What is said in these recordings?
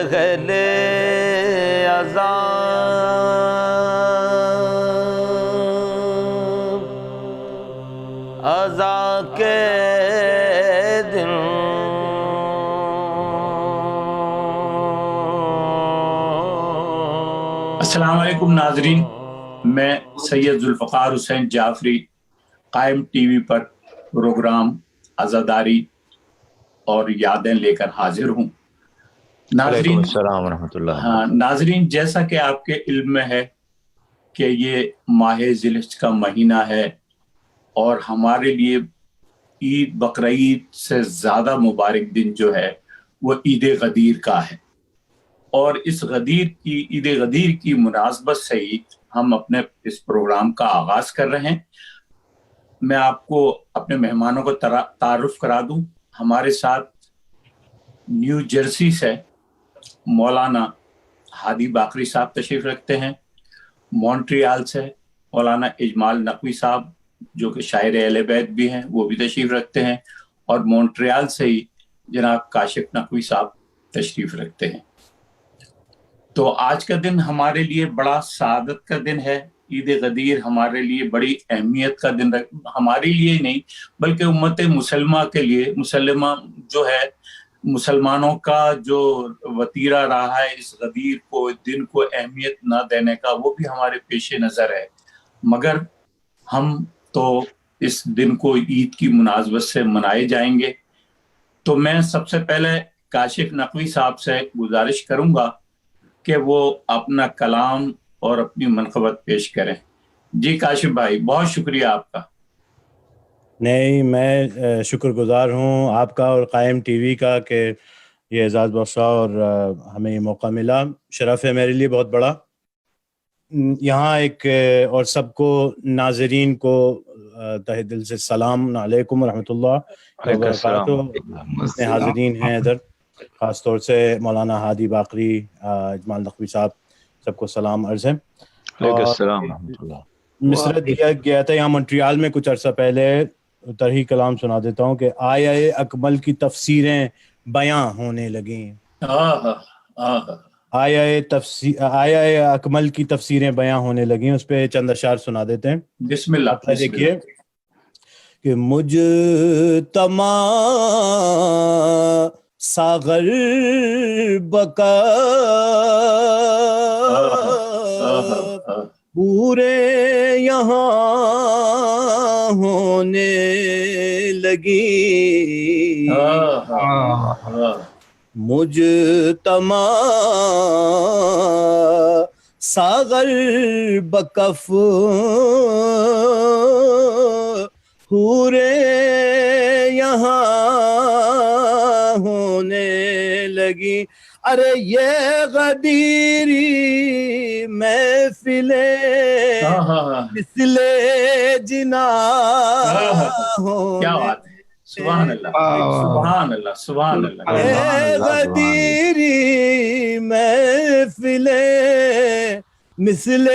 شغل اذاں کے دن السلام علیکم ناظرین، میں سید ذوالفقار حسین جعفری قائم ٹی وی پر پروگرام عزاداری اور یادیں لے کر حاضر ہوں۔ وعلیکم السلام ورحمۃ اللہ۔ ناظرین، جیسا کہ آپ کے علم میں ہے کہ یہ ماہ ذی الحجہ کا مہینہ ہے اور ہمارے لیے عید بقرعید سے زیادہ مبارک دن جو ہے وہ عید غدیر کا ہے، اور اس عید غدیر کی مناسبت سے ہی ہم اپنے اس پروگرام کا آغاز کر رہے ہیں۔ میں آپ کو اپنے مہمانوں کو تعارف کرا دوں۔ ہمارے ساتھ نیو جرسی سے مولانا ہادی باقری صاحب تشریف رکھتے ہیں، مونٹریال سے مولانا اجمال نقوی صاحب جو کہ شاعر اہل بیت بھی ہیں وہ بھی تشریف رکھتے ہیں، اور مونٹریال سے ہی جناب کاشف نقوی صاحب تشریف رکھتے ہیں۔ تو آج کا دن ہمارے لیے بڑا سعادت کا دن ہے۔ عید غدیر ہمارے لیے بڑی اہمیت کا دن، ہمارے لیے نہیں بلکہ امت مسلمہ کے لیے، مسلمہ جو ہے مسلمانوں کا جو وتیرہ رہا ہے اس غدیر کو، دن کو اہمیت نہ دینے کا، وہ بھی ہمارے پیش نظر ہے۔ مگر ہم تو اس دن کو عید کی مناسبت سے منائے جائیں گے۔ تو میں سب سے پہلے کاشف نقوی صاحب سے گزارش کروں گا کہ وہ اپنا کلام اور اپنی منقبت پیش کریں۔ جی کاشف بھائی، بہت شکریہ آپ کا۔ نہیں، میں شکر گزار ہوں آپ کا اور قائم ٹی وی کا کہ یہ اعزاز بخشا اور ہمیں یہ موقع ملا۔ شرف ہے میرے لیے بہت بڑا یہاں ایک، اور سب کو ناظرین کو تہ دل سے سلام علیکم ورحمۃ اللہ وبرکاتہ۔ جتنے حاضرین ہیں ادھر، خاص طور سے مولانا ہادی باقری، اجمال نقوی صاحب، سب کو سلام عرض ہے۔ السلام ورحمۃ اللہ۔ مصرع دیا گیا تھا یہاں مونٹریال میں کچھ عرصہ پہلے، طرحی کلام سنا دیتا ہوں کہ آیہ اکمل کی تفسیریں بیاں ہونے لگیں۔ آیہ اکمل کی تفسیریں بیاں ہونے لگیں، اس پہ چند اشعار سنا دیتے ہیں۔ بسم اللہ۔ دیکھیے کہ مجھ تما ساغر بکا پورے یہاں ہونے لگی، مجھ تما ساغر بکف پورے یہاں ہونے لگی۔ ارے یہ غدیری محفل مثل جنا کیا بات ہے، سبحان اللہ سبحان اللہ سبحان اللہ۔ اے غدیری محفل مثل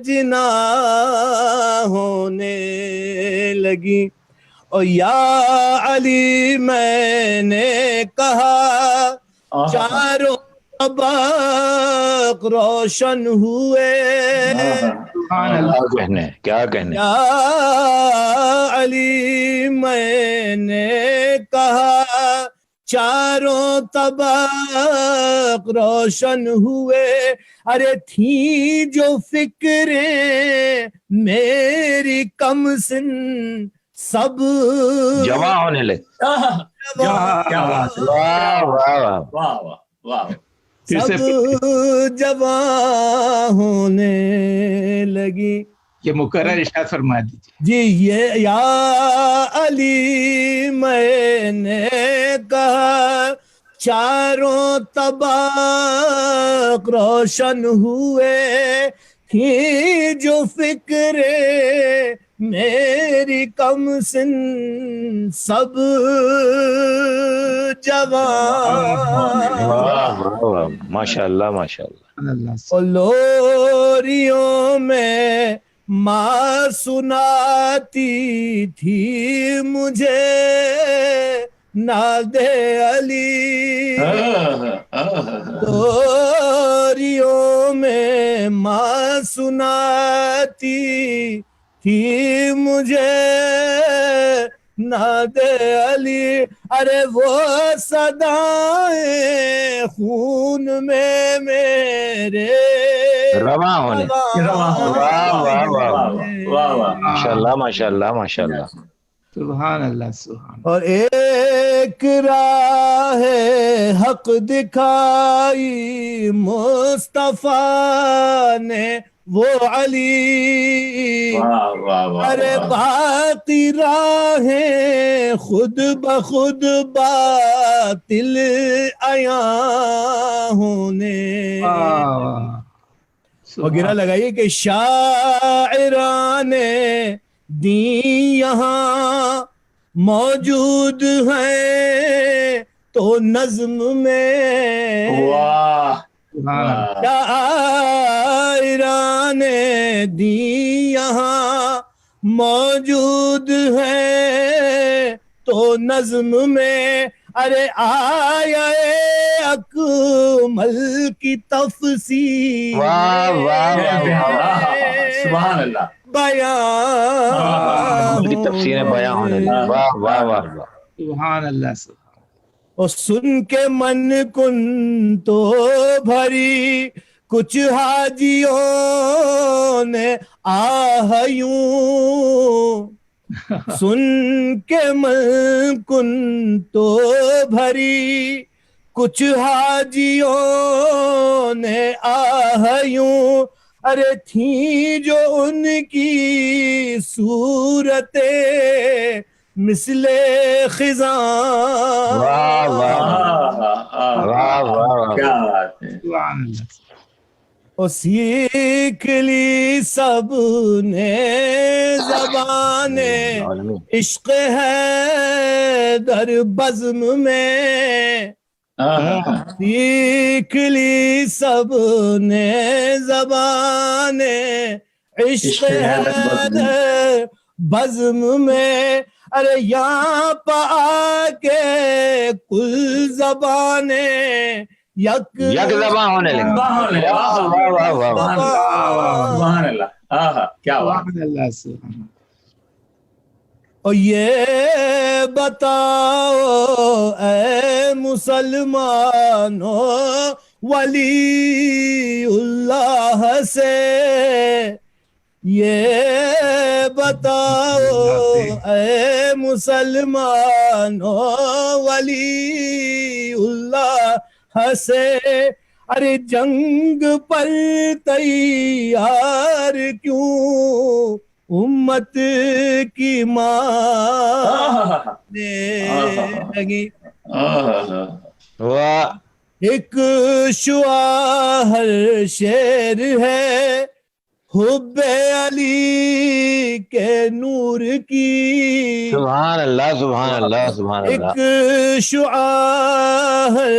جنا ہونے لگی۔ اور یا علی میں نے کہا چاروں طبق روشن ہوئے، کیا کہنے۔ یا علی میں نے کہا چاروں طبق روشن ہوئے، ارے تھی جو فکریں میری کم سن سب جمع ہونے لگے۔ سب جوان ہونے لگی۔ یہ مقرر ارشاد فرما دیجیے۔ جی، یہ یا علی میں نے کہا چاروں طبق روشن ہوئے، تھی جو فکر میری کم سن سب جوان، ماشاء اللہ ماشاء اللہ۔ لوریوں میں ماں سناتی تھی مجھے ناد علی دوریوں میں ماں سناتی تھی مجھے ناد علی. ارے وہ صدائیں خون میں میرے رواں ہونے. واہ واہ واہ ماشاء اللہ ماشاء اللہ ماشاء اللہ. سبحان اللہ سبحان. اور ایک راہ حق دکھائی مصطفیٰ نے وہ علی. ارے باقی راہیں خود بخود باطل عیاں ہونے. وغیرہ لگائیے کہ شاعران دین یہاں موجود ہیں تو نظم میں. شاعران دین یہاں موجود ہیں تو نظم میں. ارے آیا اکمل کی تفسیر سبحان اللہ بیان کی تفسیر بیان ہونے لگی. واہ واہ واہ واہ سبحان اللہ سبحان. اور سن کے من کن تو بھری کچھ حاجیوں نے آہ یوں. سن کے من کن تو بھری کچھ حاجیوں نے آہ یوں. ارے تھیں جو ان کی صورتیں مثل خزاں. واہ واہ واہ واہ. کیا بات ہے. سبحان اللہ. اور سیکھ لی سب نے زبان عشق ہے در بزم میں. سیکھ لی سب نے زبان عشق ہے در بزم میں. ارے یہاں پا کے کل زبانیں یک زباں ہونے لگی. سبحان اللہ. کیا بات. سبحان اللہ سبحان. اور یہ بتاؤ اے مسلمانوں ولی اللہ سے. یہ بتاؤ اے مسلمانوں ولی اللہ سے. ارے جنگ پر تیار کیوں امت کی ماں لگی. ایک شعاع ہر شعر ہے حب علی کے نور کی. سبحان اللہ سبحان اللہ سبحان اللہ. ایک شعاع ہر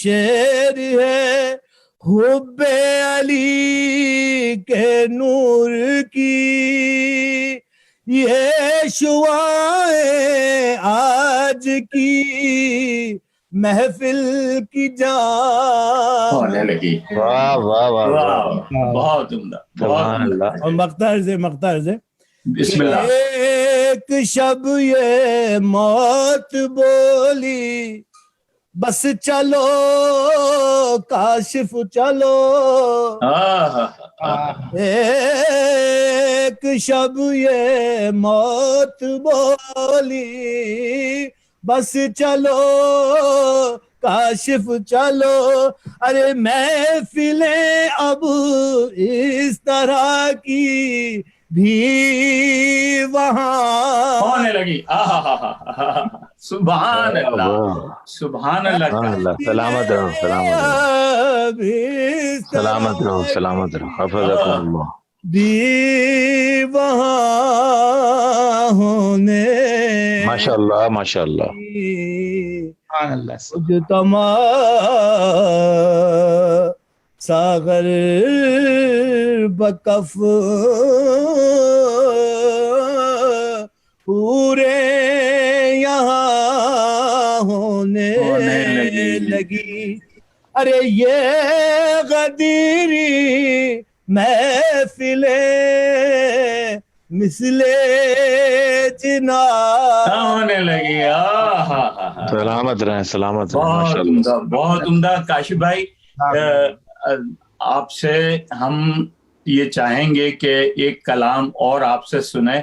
شعر ہے حب علی کے نور کی. یہ شعاعیں آج کی محفل کی جان ہونے لگی. واہ واہ واہ واہ. بہت عمدہ. سبحان اللہ. اور مقطع سے بسم اللہ. ایک شب یہ موت بولی بس چلو کاشف چلو. ایک شب یہ موت بولی بس چلو کاشف چلو. ارے محفلیں اب اس طرح کی بھی وہاں ہونے لگی. سبحان اللہ سبحان اللہ. سلامت رہو سلامت رہو سلامت رہو سلامت رہو. حفظکم اللہ. بھی وہاں ہونے ماشاء اللہ ماشاء اللہ. سبحان اللہ. اجتماع ساغر بکف پورے یہاں ہونے لگی، ارے یہ غدیری محفل مثل جنا ہونے لگی. سلامت رہیں، سلامت رہیں. بہت عمدہ، بہت عمدہ. کاشف بھائی، آپ سے ہم یہ چاہیں گے کہ ایک کلام اور آپ سے سنیں،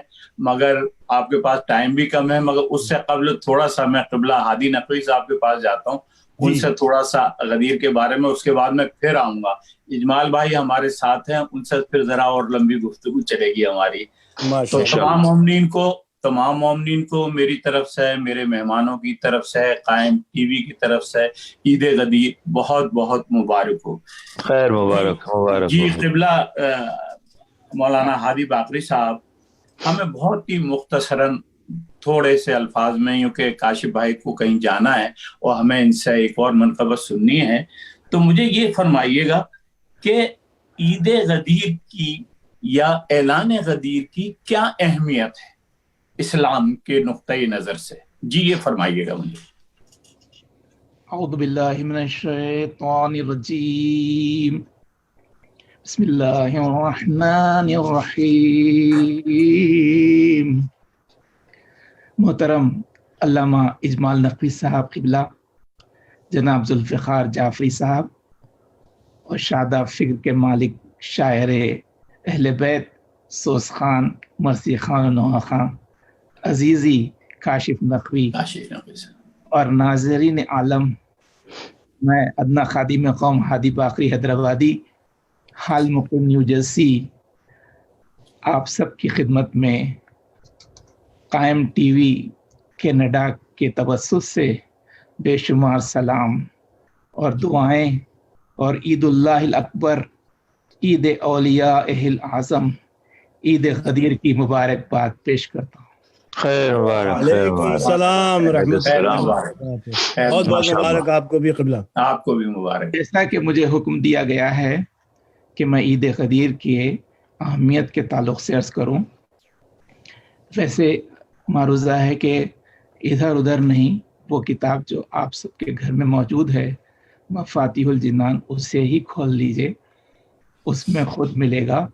مگر آپ کے پاس ٹائم بھی کم ہے. مگر اس سے قبل تھوڑا سا میں قبلہ ہادی نقوی صاحب کے پاس جاتا ہوں، ان سے تھوڑا سا غدیر کے بارے میں، اس کے بعد میں پھر آؤں گا. اجمال بھائی ہمارے ساتھ ہیں، ان سے پھر ذرا اور لمبی گفتگو چلے گی ہماری. تو تمام مومنین کو میری طرف سے، میرے مہمانوں کی طرف سے، قائم ٹی وی کی طرف سے عید غدیر بہت بہت مبارک ہو. خیر مبارک مبارک. جی قبلہ مولانا ہادی باقری صاحب، ہمیں بہت ہی مختصراً تھوڑے سے الفاظ میں، یوں کہ کاشف بھائی کو کہیں جانا ہے اور ہمیں ان سے ایک اور منقبت سننی ہے، تو مجھے یہ فرمائیے گا کہ عید غدیر کی یا اعلان غدیر کی کیا اہمیت ہے اسلام کے نقطۂ نظر سے؟ جی یہ فرمائیے گا مجھے. اعوذ باللہ من الشیطان الرجیم، بسم اللہ الرحمن الرحیم. محترم علامہ اجمال نقوی صاحب قبلہ، جناب ذوالفقار جعفری صاحب اور شاداب فکر کے مالک شاعر اہل بیت سوس خان، مرسی خان و نوح خان، عزیزی کاشف نقوی اور ناظرین عالم، میں ادنا خادم قوم ہادی باقری حیدرآبادی، حال مقیم نیو جرسی، آپ سب کی خدمت میں قائم ٹی وی کینیڈا کے توسط سے بے شمار سلام اور دعائیں اور عید اللہ الاکبر، عید اولیاء اعظم، عید غدیر کی مبارکباد پیش کرتا ہوں. خیر مبارک. علیکم السلام رحمۃ اللہ، بہت بہت مبارک آپ کو بھی قبلہ. آپ کو بھی مبارک. جیسا کہ مجھے حکم دیا گیا ہے کہ میں عید غدیر کی اہمیت کے تعلق سے عرض کروں، ویسے معروضہ ہے کہ ادھر ادھر نہیں، وہ کتاب جو آپ سب کے گھر میں موجود ہے مفاتیح الجنان، اسے ہی کھول لیجئے، اس میں خود ملے گا.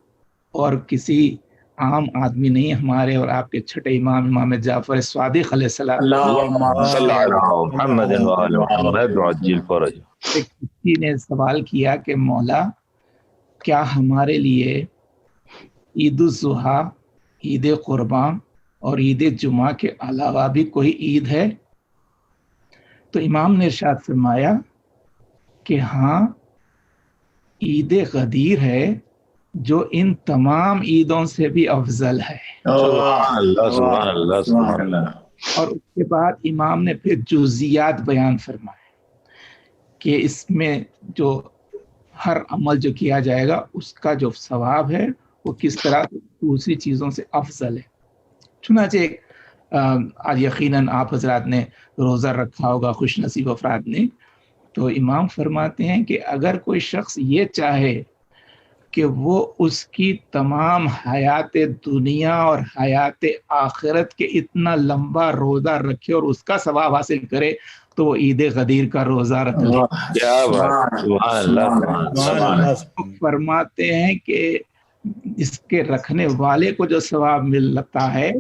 اور کسی عام آدمی نہیں، ہمارے اور آپ کے چھٹے امام، امام جعفر صادق علیہ السلام، ایک کسی نے سوال کیا کہ مولا کیا ہمارے لیے عید الضحیٰ، عید قربان اور عید جمعہ کے علاوہ بھی کوئی عید ہے؟ تو امام نے ارشاد فرمایا کہ ہاں، عید غدیر ہے جو ان تمام عیدوں سے بھی افضل ہے. سبحان اللہ سبحان اللہ سبحان اللہ. اور اس کے بعد امام نے پھر جزیات بیان فرمائے کہ اس میں جو ہر عمل جو کیا جائے گا اس کا جو ثواب ہے وہ کس طرح دوسری چیزوں سے افضل ہے. چنانچہ آج یقیناً آپ حضرات نے روزہ رکھا ہوگا، خوش نصیب افراد نے، تو امام فرماتے ہیں کہ اگر کوئی شخص یہ چاہے کہ وہ اس کی تمام حیات دنیا اور حیات آخرت کے اتنا لمبا روزہ رکھے اور اس کا ثواب حاصل کرے تو وہ عید غدیر کا روزہ رکھ لے. کیا بات، سبحان اللہ. فرماتے ہیں کہ اس کے رکھنے والے کو جو ثواب ملتا ہے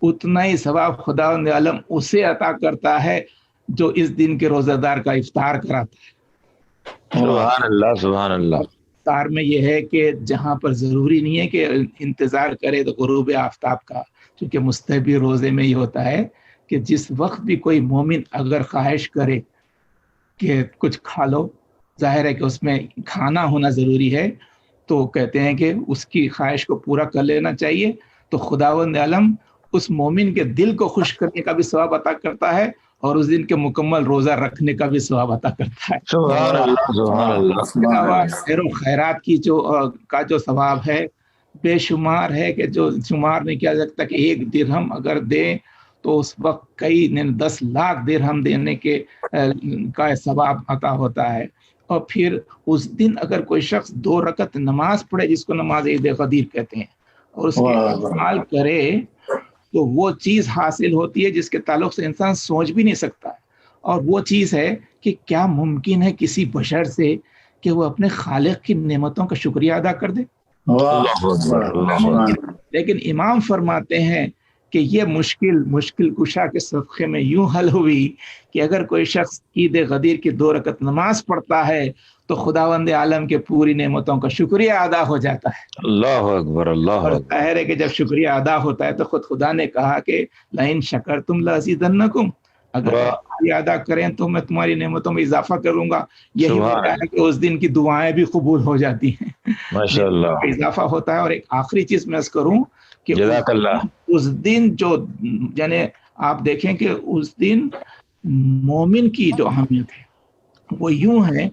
اتنا ہی ثواب خداوند عالم اسے عطا کرتا ہے جو اس دن کے روزہ دار کا افطار کراتا ہے. سبحان اللہ سبحان اللہ. افطار میں یہ ہے کہ جہاں پر ضروری نہیں ہے کہ انتظار کرے تو غروب آفتاب کا، چونکہ مستحبی روزے میں یہ ہوتا ہے کہ جس وقت بھی کوئی مومن اگر خواہش کرے کہ کچھ کھا لو، ظاہر ہے کہ اس میں کھانا ہونا ضروری ہے، تو کہتے ہیں کہ اس کی خواہش کو پورا کر لینا چاہیے، تو خداوند عالم اس مومن کے دل کو خوش کرنے کا بھی ثواب عطا کرتا ہے اور اس دن کے مکمل روزہ رکھنے کا بھی ثواب عطا کرتا ہے. سبحان اللہ سبحان اللہ. اس کے علاوہ خیر و خیرات کی جو ثواب ہے بے شمار ہے کہ جو شمار نہیں کیا جا سکتا، کہ ایک درہم اگر دیں تو اس وقت کئی 10 لاکھ درہم دینے کا ثواب عطا ہوتا ہے. اور پھر اس دن اگر کوئی شخص 2 رکعت نماز پڑھے جس کو نماز عید غدیر کہتے ہیں اور اس کے استعمال کرے تو وہ چیز حاصل ہوتی ہے جس کے تعلق سے انسان سوچ بھی نہیں سکتا ہے. اور وہ چیز ہے کہ کیا ممکن ہے کسی بشر سے کہ وہ اپنے خالق کی نعمتوں کا شکریہ ادا کر دے؟ لیکن امام فرماتے ہیں کہ یہ مشکل کشا کے صدقے میں یوں حل ہوئی کہ اگر کوئی شخص عید غدیر کی 2 رکعت نماز پڑھتا ہے تو خداوند عالم کے پوری نعمتوں کا شکریہ ادا ہو جاتا ہے. اللہ اکبر، اللہ اور اکبر. ظاہر ہے کہ جب شکریہ ادا ہوتا ہے تو خود خدا نے کہا کہ لئن شکرتم لازیدنکم، اگر شکریہ ادا کریں تو میں تمہاری نعمتوں میں اضافہ کروں گا. یہی ہوتا ہے کہ اس دن کی دعائیں بھی قبول ہو جاتی ہیں، ماشاءاللہ اضافہ ہوتا ہے. اور ایک آخری چیز میں عرض کروں کہ جزاک اللہ، اس دن جو یعنی آپ دیکھیں کہ اس دن مومن کی جو اہمیت ہے وہ یوں ہے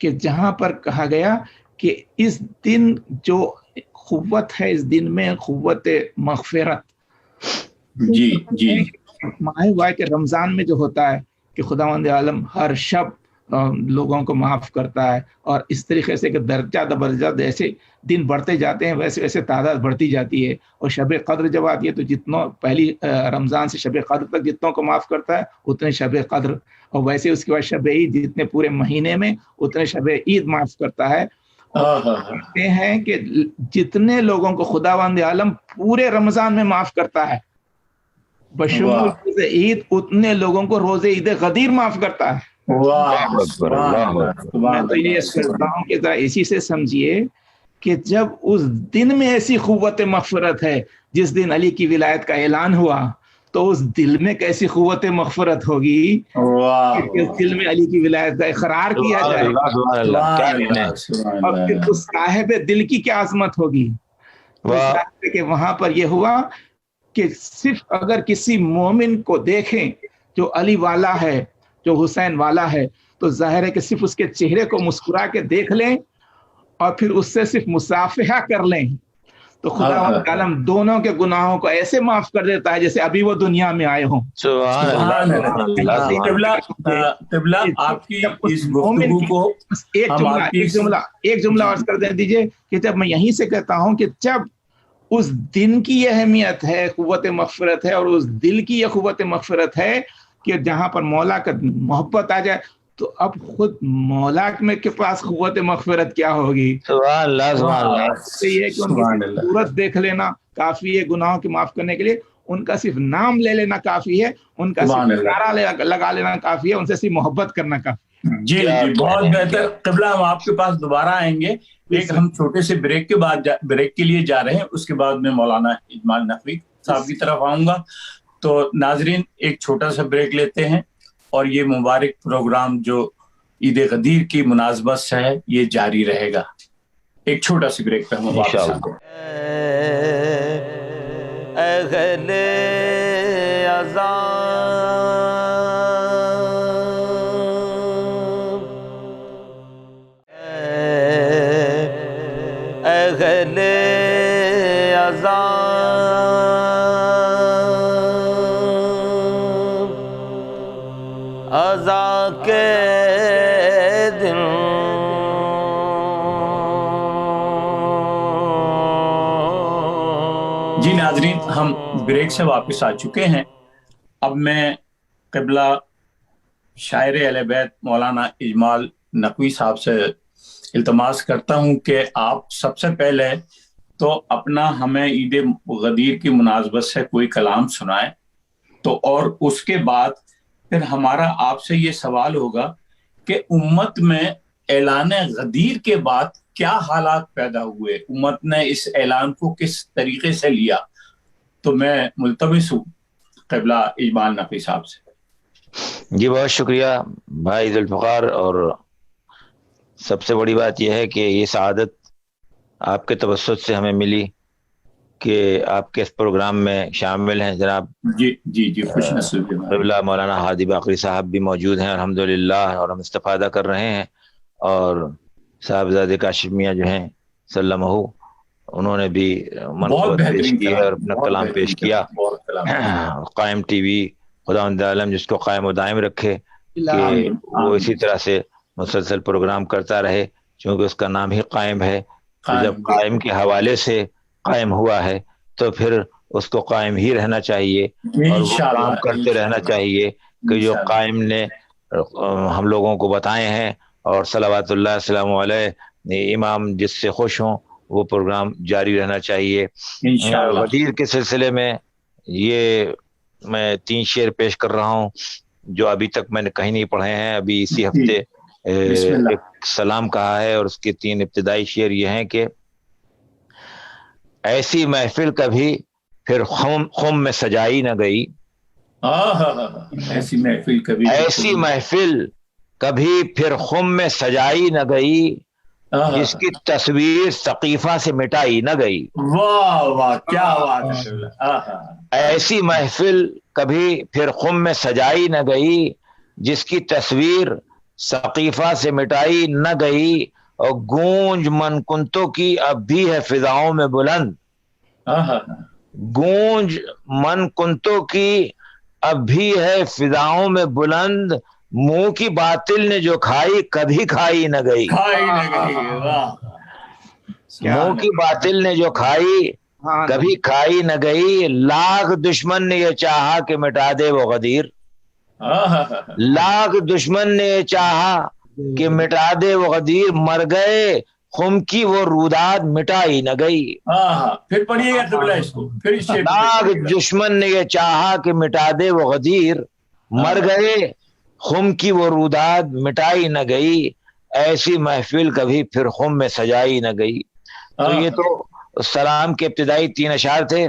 کہ جہاں پر کہا گیا کہ اس دن جو قوت ہے، اس دن میں قوت مغفرت. جی جی ماہ کہ رمضان میں جو ہوتا ہے کہ خداوند عالم ہر شب لوگوں کو معاف کرتا ہے، اور اس طریقے سے کہ درجہ درجہ جیسے دن بڑھتے جاتے ہیں ویسے ویسے تعداد بڑھتی جاتی ہے. اور شب قدر جب آتی ہے تو جتنوں پہلی رمضان سے شب قدر تک جتنوں کو معاف کرتا ہے اتنے شب قدر، اور ویسے اس کے بعد شب عید جتنے پورے مہینے میں اتنے شب عید معاف کرتا ہے. کہتے ہیں کہ جتنے لوگوں کو خداوند عالم پورے رمضان میں معاف کرتا ہے بشمول روز عید، اتنے لوگوں کو روز عید غدیر معاف کرتا ہے. میں تو یہ سمجھتا ہوں کہ ذرا اسی سے سمجھیے کہ جب اس دن میں ایسی قوت مغفرت ہے جس دن علی کی ولایت کا اعلان ہوا، تو اس دل میں کیسی قوت مغفرت ہوگی کہ اس دل میں علی کی ولایت کا اقرار کیا جائے، اور پھر اس صاحب دل کی کیا عظمت ہوگی. کہ وہاں پر یہ ہوا کہ صرف اگر کسی مومن کو دیکھیں جو علی والا ہے، جو حسین والا ہے، تو ظاہر ہے کہ صرف اس کے چہرے کو مسکرا کے دیکھ لیں اور پھر اس سے صرف مصافحہ کر لیں تو خداوند عالم دونوں کے گناہوں کو ایسے معاف کر دیتا ہے جیسے ابھی وہ دنیا میں آئے ہوں. قبلہ آپ کی اس گفتگو کو ایک جملہ عرض کر دیں دیجئے کہ جب میں یہیں سے کہتا ہوں کہ جب اس دن کی یہ اہمیت ہے، قوت مغفرت ہے، اور اس دل کی یہ قوت مغفرت ہے کہ جہاں پر مولا کا محبت آ جائے، تو اب خود مولا میں کے پاس قوت مغفرت کیا ہوگی. سبحان اللہ، سبحان اللہ. یہ ہے کہ ان کی صورت دیکھ لینا کافی ہے گناہوں کی معاف کرنے کے لیے، ان کا صرف نام لے لینا کافی ہے، ان کا صرف نعرہ لگا لینا کافی ہے، ان سے صرف محبت کرنا کافی. جی جی بہت بہتر. قبلہ ہم آپ کے پاس دوبارہ آئیں گے، ایک ہم چھوٹے سے بریک کے بعد بریک کے لیے جا رہے ہیں، اس کے بعد میں مولانا اجمال نقوی صاحب کی طرف آؤں گا. تو ناظرین ایک چھوٹا سا بریک لیتے ہیں، اور یہ مبارک پروگرام جو عید غدیر کی مناسبت سے ہے یہ جاری رہے گا. ایک چھوٹا سی بریک پہ ہم واپس آتے ہیں. جی ناظرین ہم بریک سے واپس آ چکے ہیں. اب میں قبلہ شاعر اہل بیت مولانا اجمال نقوی صاحب سے التماس کرتا ہوں کہ آپ سب سے پہلے تو اپنا ہمیں عید غدیر کی مناسبت سے کوئی کلام سنائیں، تو اور اس کے بعد پھر ہمارا آپ سے یہ سوال ہوگا کہ امت میں اعلان غدیر کے بعد کیا حالات پیدا ہوئے، امت نے اس اعلان کو کس طریقے سے لیا. تو میں ملتمس ہوں قبلہ اجمال نقوی صاحب سے. جی بہت شکریہ بھائی ذوالفقار. اور سب سے بڑی بات یہ ہے کہ یہ سعادت آپ کے توسط سے ہمیں ملی کہ آپ کے اس پروگرام میں شامل ہیں جناب جی جی جی خوش نصیب قبلہ مولانا ہادی باقری صاحب بھی موجود ہیں الحمدللہ، اور ہم استفادہ کر رہے ہیں. اور صاحبزادے کاشف میاں جو ہیں سلمہ، انہوں نے بھی منقبت پیش کی ہے اور اپنا کلام پیش کیا. قائم ٹی وی خداوند عالم جس کو قائم و دائم رکھے کہ وہ اسی طرح سے مسلسل پروگرام کرتا رہے، چونکہ اس کا نام ہی قائم ہے. جب قائم کے حوالے سے قائم ہوا ہے تو پھر اس کو قائم ہی رہنا چاہیے اور وہ کام کرتے رہنا چاہیے کہ جو قائم نے ہم لوگوں کو بتائے ہیں، اور صلوات اللہ السلام علیہ امام جس سے خوش ہوں وہ پروگرام جاری رہنا چاہیے. انشاءاللہ. غدیر کے سلسلے میں یہ میں 3 شعر پیش کر رہا ہوں جو ابھی تک میں نے کہیں نہیں پڑھے ہیں. ابھی اسی ہفتے بسم اللہ. ایک سلام کہا ہے، اور اس کے 3 ابتدائی شعر یہ ہیں کہ ایسی محفل کبھی پھر خم میں سجائی نہ گئی، ایسی محفل کبھی ایسی محفل کبھی پھر خم میں سجائی نہ گئی، جس کی تصویر سقیفہ سے مٹائی نہ گئی. واہ واہ کیا بات ہے. ایسی محفل کبھی پھر خم میں سجائی نہ گئی، جس کی تصویر سقیفہ سے مٹائی نہ گئی، اور گونج من کنتوں کی اب بھی ہے فضاؤں میں بلند. گونج من کنتوں کی اب بھی ہے فضاؤں میں بلند، منہ کی باطل نے جو کھائی کبھی کھائی نہ گئی. منہ کی باطل نے جو کھائی کبھی کھائی نہ گئی، لاکھ دشمن نے یہ چاہا کہ مٹا دے وہ غدیر. لاکھ دشمن نے یہ چاہا کہ مٹا دے وہ غدیر، مر گئے خم کی وہ روداد مٹائی نہ گئی. پھر پڑھیے گا قبلہ اس کو. لاکھ دشمن نے یہ چاہا کہ مٹا دے وہ غدیر، مر گئے خم کی وہ روداد مٹائی نہ گئی، ایسی محفل کبھی پھر خم میں سجائی نہ گئی. تو یہ تو سلام کے ابتدائی 3 اشعار تھے.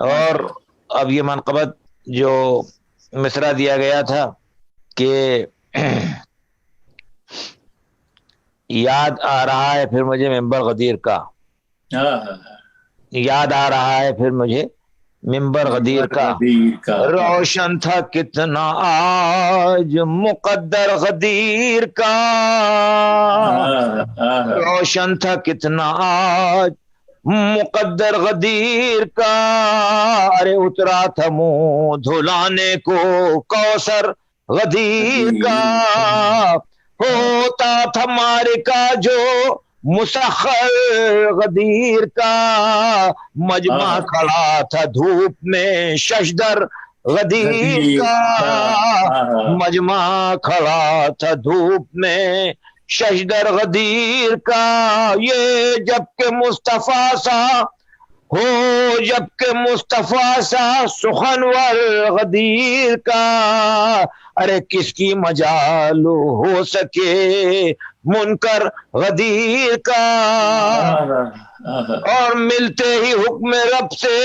اور اب یہ منقبت جو مصرع دیا گیا تھا کہ یاد آ رہا ہے پھر مجھے ممبر غدیر کا، یاد آ رہا ہے پھر مجھے ممبر غدیر کا، روشن تھا کتنا آج مقدر غدیر کا، روشن تھا کتنا آج مقدر غدیر کا، ارے اترا تھا منہ دھلانے کو کوثر غدیر کا، ہوتا تھا مارکا جو مسخر غدیر کا، مجمع کھڑا تھا دھوپ میں ششدر غدیر کا، مجمع کھڑا تھا دھوپ میں ششدر غدیر کا، یہ جب کہ مصطفیٰ سا ہو، جب کہ مصطفیٰ سا سخنور غدیر کا، ارے کس کی مجال ہو سکے منکر غدیر کا، اور ملتے ہی حکم رب سے،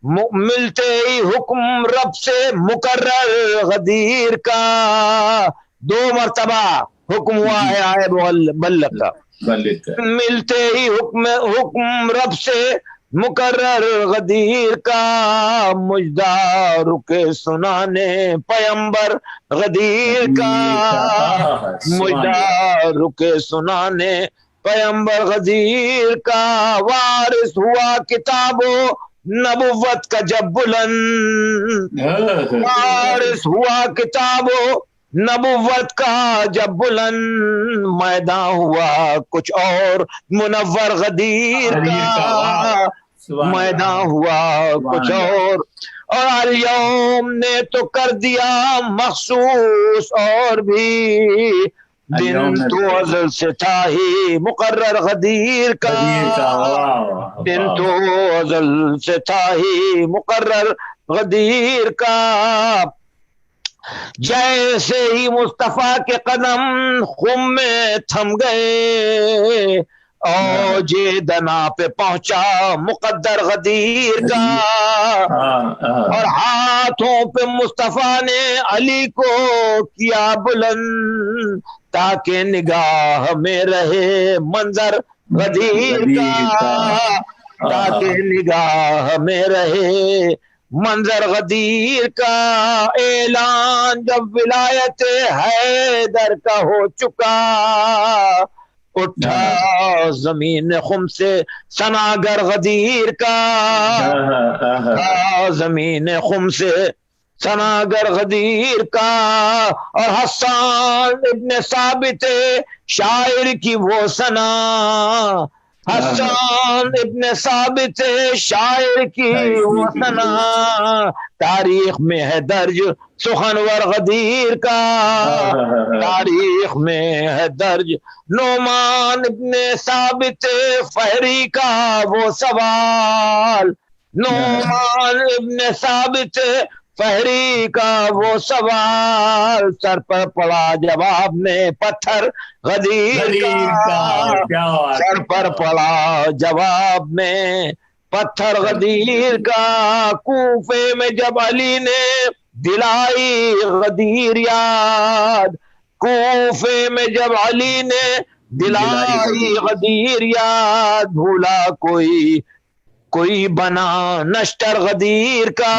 ملتے ہی حکم رب سے مقرر غدیر کا، 2 مرتبہ حکم ہوا ہے آئے بلغ کا، ملتے ہی حکم رب سے مقرر غدیر کا، مجدہ رکے سنانے پیمبر غدیر کا، مجدہ رکے سنانے پیمبر غدیر کا، وارث ہوا کتاب و نبوت کا جب بلند، وارث ہوا کتاب و نبوت کا جب بلند، میدان ہوا کچھ اور منور غدیر کا، میدان ہوا کچھ اور الیوم نے تو کر دیا مخصوص، اور بھی دن تو ازل سے تھا ہی مقرر غدیر کا، دن تو ازل سے تھا ہی مقرر غدیر کا، جیسے ہی مصطفیٰ کے قدم خم میں تھم گئے، اور جے دنا پہ پہنچا مقدر غدیر کا، اور ہاتھوں پہ مصطفیٰ نے علی کو کیا بلند، تاکہ نگاہ میں رہے منظر غدیر کا، تاکہ نگاہ میں رہے منظر غدیر کا، اعلان جب ولایت حیدر کا ہو چکا، اٹھا زمین خم سے سناگر غدیر کا، اٹھا زمین خم سے سناگر غدیر کا، اور حسان ابن ثابت شاعر کی وہ سنا، حسان ابن ثابت شاعر کی وہ ثنا، تاریخ میں ہے درج سخنور غدیر کا، تاریخ میں ہے درج نعمان ابن ثابت فہری کا وہ سوال، نعمان ابن ثابت فہری کا وہ سوال، سر پر پڑا جواب میں پتھر غدیر کا، سر پر پڑا جواب میں پتھر غدیر کا، کوفے میں جب علی نے دلائی غدیر یاد، کوفے میں جب علی نے دلائی غدیر یاد، بھولا کوئی بنا نشتر غدیر کا،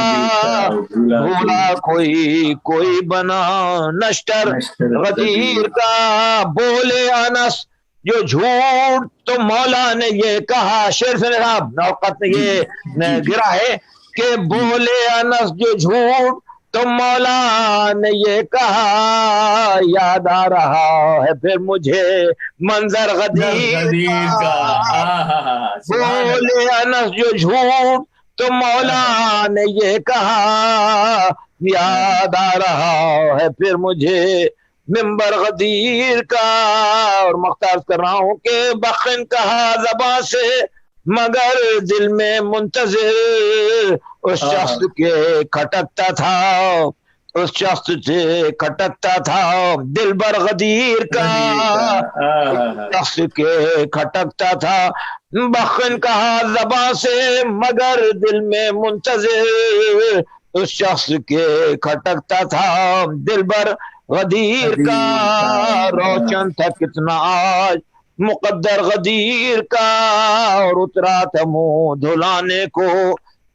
بھولا کوئی بنا نشتر غدیر کا، بولے انس جو جھوٹ تو مولا نے یہ کہا، شیر سے صاحب نوقت نے یہ گرا ہے کہ بولے انس جو جھوٹ تو مولا نے یہ کہا، یاد آ رہا ہے پھر مجھے منظر غدیر کا، بولے انس جو جھوٹ تو مولا نے یہ کہا، یاد آ رہا ہے پھر مجھے منبر غدیر کا، اور مختار کر رہا ہوں کہ بخن کہا زباں سے مگر دل میں منتظر اس شخص کے کھٹکتا تھا، اس شخص سے کھٹکتا تھا دل بر غدیر کا، شخص کے کھٹکتا تھا بخن کہا زباں سے مگر دل میں منتظر اس شخص کے کھٹکتا تھا دل بر غدیر کا، روشن تھا کتنا آج مقدر غدیر کا، اور اترا تھا منہ دھلانے کو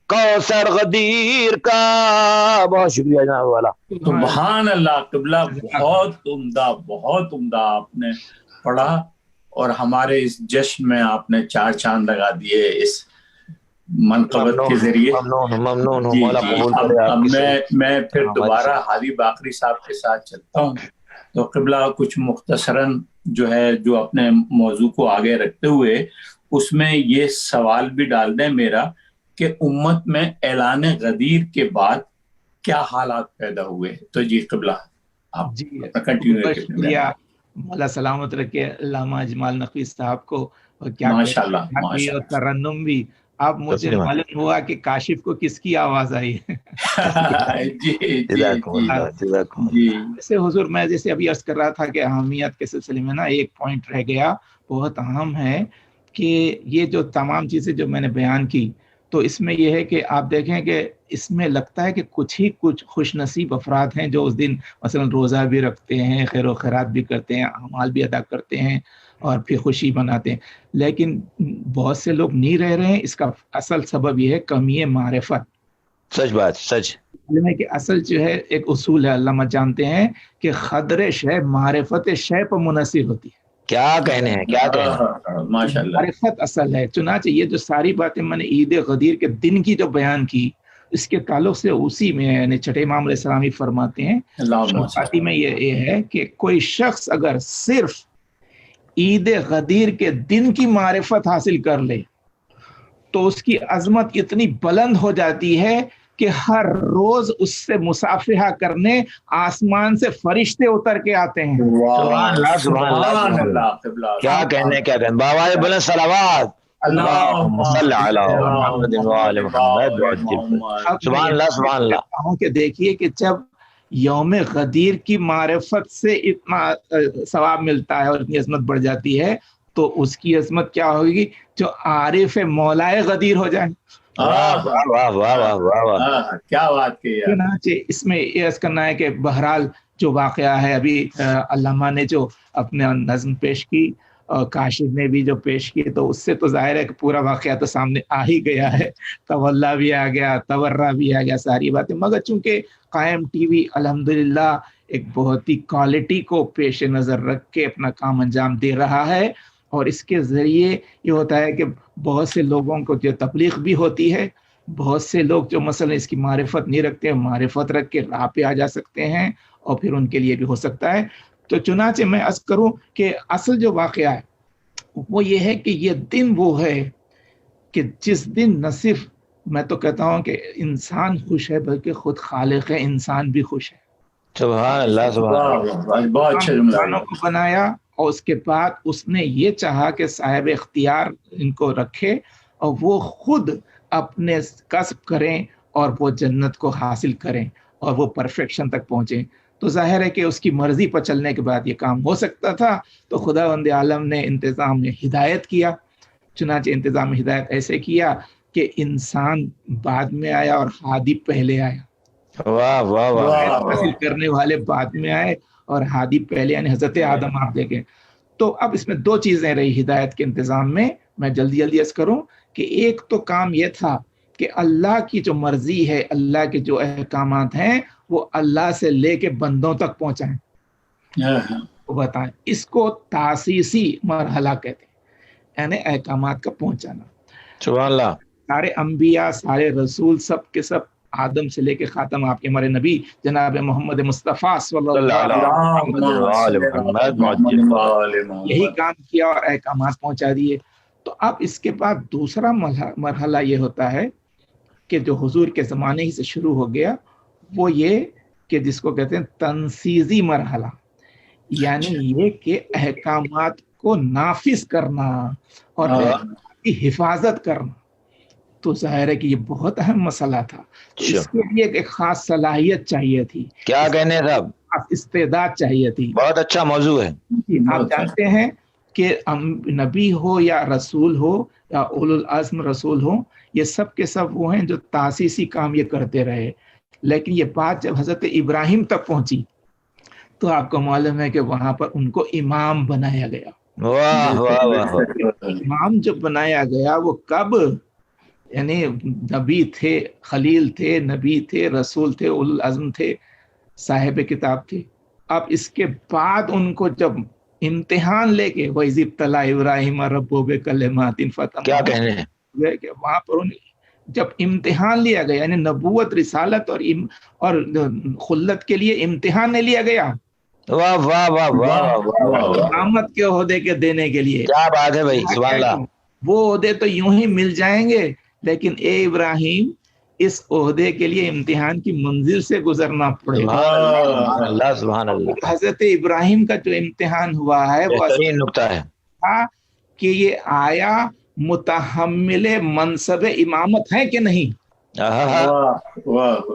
کوثر غدیر کا۔ بہت شکریہ جناب والا۔ سبحان اللہ قبلہ، بہت عمدہ آپ نے پڑھا، اور ہمارے اس جشن میں آپ نے 4 چاند لگا دیے اس منقبت کے ذریعے۔ ممنون جی اب میں پھر دوبارہ حاجی باقری صاحب کے ساتھ چلتا ہوں۔ تو قبلہ کچھ مختصراً جو ہے جو اپنے موضوع کو آگے رکھتے ہوئے اس میں یہ سوال بھی ڈال دیں میرا کہ امت میں اعلان غدیر کے بعد کیا حالات پیدا ہوئے؟ تو جی قبلہ آپ جی کنٹینیو شکریہ، مولا سلامت رکھے علامہ اجمال نقوی صاحب کو، اور کیا ماشاءاللہ ترنم بھی۔ اب مجھے معلوم ہوا کہ کاشف کو کس کی آواز آئی ہے۔ جیسے حضور میں جیسے ابھی عرض کر رہا تھا کہ اہمیت کے سلسلے میں نا ایک پوائنٹ رہ گیا بہت اہم ہے، کہ یہ جو تمام چیزیں جو میں نے بیان کی، تو اس میں یہ ہے کہ آپ دیکھیں کہ اس میں لگتا ہے کہ کچھ خوش نصیب افراد ہیں جو اس دن مثلا روزہ بھی رکھتے ہیں، خیر و خیرات بھی کرتے ہیں، اعمال بھی ادا کرتے ہیں اور پھر خوشی مناتے ہیں، لیکن بہت سے لوگ نہیں رہ رہے ہیں۔ اس کا اصل سبب یہ ہے کمی معرفت۔ سچ بات، سچ ہے کہ اصل جو ہے ایک اصول ہے، علامہ جانتے ہیں کہ خدر شے معرفت شے پر منحصر ہوتی ہے۔ کیا کہنے ہیں، کیا کہنے ہیں، ماشاءاللہ معرفت اصل ہے۔ چنانچہ یہ جو ساری باتیں میں نے عید غدیر کے دن کی جو بیان کی، اس کے تعلق سے اسی میں یعنی چھٹے امام علیہ السلام ہی فرماتے ہیں، شفاعتی میں یہ ہے کہ کوئی شخص اگر صرف عید غدیر کے دن کی معرفت حاصل کر لے تو اس کی عظمت اتنی بلند ہو جاتی ہے کہ ہر روز اس سے مصافحہ کرنے آسمان سے فرشتے اتر کے آتے ہیں۔ سبحان اللہ، کیا کہنے بابا بلند صلوات اللہم صلی علی محمد وآل محمد۔ سبحان اللہ، سبحان اللہ۔ کہ دیکھیے کہ جب یوم غدیر کی معرفت سے اتنا ثواب ملتا ہے اور اتنی عظمت بڑھ جاتی ہے، تو اس کی عظمت کیا ہوگی جو عارف مولائے غدیر ہو جائے۔ کیا بات کی ہے۔ چنانچہ اس میں یہ عرض کرنا ہے کہ بہرحال جو واقعہ ہے، ابھی علامہ نے جو اپنے نظم پیش کی اور کاشف نے بھی جو پیش کی، تو اس سے تو ظاہر ہے کہ پورا واقعہ تو سامنے آ ہی گیا ہے، تولا بھی آ گیا، تورا بھی آ گیا، ساری باتیں۔ مگر چونکہ قائم ٹی وی الحمدللہ ایک بہت ہی کوالٹی کو پیش نظر رکھ کے اپنا کام انجام دے رہا ہے، اور اس کے ذریعے یہ ہوتا ہے کہ بہت سے لوگوں کو جو تبلیغ بھی ہوتی ہے، بہت سے لوگ جو مثلا اس کی معرفت نہیں رکھتے، معرفت رکھ کے راہ پہ آ جا سکتے ہیں، اور پھر ان کے لیے بھی ہو سکتا ہے۔ تو چنانچہ میں عرض کروں کہ اصل جو واقعہ ہے وہ یہ ہے کہ یہ دن وہ ہے کہ جس دن نہ صرف میں تو کہتا ہوں کہ انسان خوش ہے بلکہ خود خالق انسان بھی خوش ہے. سبحان اللہ سبحان اللہ. بہت اچھا جملہ انسانوں کو بنایا اور اس کے بعد اس نے یہ چاہا کہ صاحب اختیار ان کو رکھے اور وہ خود اپنے کسب کریں اور وہ جنت کو حاصل کریں اور وہ پرفیکشن تک پہنچیں. تو ظاہر ہے کہ اس کی مرضی پر چلنے کے بعد یہ کام ہو سکتا تھا. تو خداوند عالم نے انتظام میں ہدایت کیا. چنانچہ انتظام ہدایت ایسے کیا کہ انسان بعد میں آیا اور ہادی پہلے آیا. واہ واہ واہ. حاصل کرنے والے بعد میں آئے اور ہادی پہلے، یعنی حضرت آدم آپ دیکھیں. تو اب اس میں دو چیزیں رہی ہدایت کے انتظام میں جلدی عرض کروں کہ ایک تو کام یہ تھا کہ اللہ کی جو مرضی ہے، اللہ کے جو احکامات ہیں وہ اللہ سے لے کے بندوں تک پہنچائیں، وہ بتائیں. اس کو تاسیسی مرحلہ کہتے ہیں، یعنی احکامات کا پہنچانا. سبحان اللہ. سارے انبیاء، سارے رسول، سب کے سب آدم سے لے کے خاتم آپ کے ہمارے نبی جناب محمد مصطفیٰ صلی اللہ علیہ وسلم یہی کام کیا اور احکامات پہنچا دیے. تو اب اس کے بعد دوسرا مرحلہ یہ ہوتا ہے کہ جو حضور کے زمانے ہی سے شروع ہو گیا، وہ یہ کہ جس کو کہتے ہیں تنفیذی مرحلہ، یعنی یہ کہ احکامات کو نافذ کرنا اور حفاظت کرنا. تو ظاہر ہے کہ یہ بہت اہم مسئلہ تھا. اس کے لیے ایک خاص صلاحیت چاہیے تھی. کیا کہنے صاحب؟ استعداد چاہیے تھی. بہت اچھا موضوع ہے. آپ جانتے ہیں کہ نبی ہو یا رسول ہو یا اولو العزم رسول ہو، یہ سب کے سب وہ ہیں جو تاسیسی کام یہ کرتے رہے. لیکن یہ بات جب حضرت ابراہیم تک پہنچی تو آپ کو معلوم ہے کہ وہاں پر ان کو امام بنایا گیا. واہ واہ واہ. امام جو بنایا گیا وہ کب؟ یعنی نبی تھے، خلیل تھے، نبی تھے، رسول تھے، اولو العزم تھے، صاحب کتاب تھے. اب اس کے بعد ان کو جب امتحان لے کے وَإِذِ ابْتَلَىٰ إِبْرَاهِيمَ رَبُّهُ بِكَلِمَاتٍ فَأَتَمَّهُنَّ، کیا کہنے ہیں کہ وہاں پر جب امتحان لیا گیا، یعنی نبوت، رسالت اور خلت کے لیے امتحان نہیں لیا گیا، واہ واہ واہ واہ. امامت کے عہدے کے دینے کے لیے. کیا بات ہے بھائی، سبحان اللہ. وہ عہدے تو یوں ہی مل جائیں گے، لیکن اے ابراہیم اس عہدے کے لیے امتحان کی منزل سے گزرنا پڑے گا. سبحان اللہ سبحان اللہ. حضرت ابراہیم کا جو امتحان ہوا ہے وہ بہترین نقطہ ہے تھا کہ یہ آیا متحمل منصب امامت ہے کہ نہیں.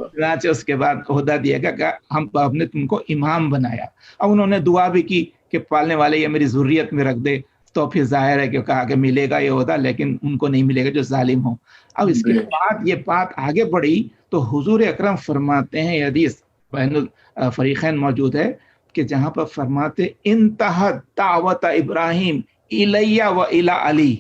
چنانچہ اس کے بعد عہدہ دیا گیا کہ ہم نے تم کو امام بنایا. اب انہوں نے دعا بھی کی کہ پالنے والے یہ میری ذریت میں رکھ دے. تو پھر ظاہر ہے کہ کہا کہ ملے گا یہ عہدہ، لیکن ان کو نہیں ملے گا جو ظالم ہوں. اب اس کے بعد یہ بات آگے بڑھی تو حضور اکرم فرماتے ہیں، حدیث بین الفریقین موجود ہے کہ جہاں پر فرماتے انتہا دعوت ابراہیم الیہ و الی علی.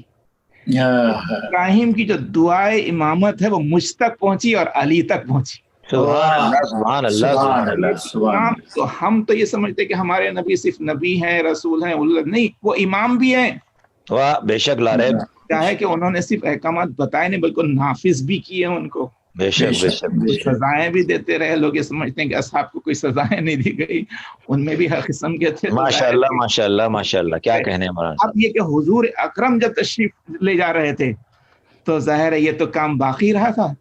ابراہیم کی جو دعائے امامت ہے وہ مجھ تک پہنچی اور علی تک پہنچی. سبحان اللہ سبحان اللہ سبحان اللہ. تو ہم تو یہ سمجھتے کہ ہمارے نبی صرف نبی ہیں، رسول ہیں، نہیں، وہ امام بھی ہیں. واہ بے شک لا رہے. کیا ہے کہ انہوں نے صرف احکامات بتائے نہیں بلکہ نافذ بھی کیے ان کو. بے شک بے شک. سزائیں بھی دیتے رہے. لوگ یہ سمجھتے ہیں کہ اصحاب کو کوئی سزائیں نہیں دی گئی، ان میں بھی ہر قسم کے تھے. ماشاء اللہ ماشاء اللہ ماشاء اللہ. کیا کہنے ہمارا. اب یہ کہ حضور اکرم جب تشریف لے جا رہے تھے تو ظاہر ہے یہ تو کام باقی رہا تھا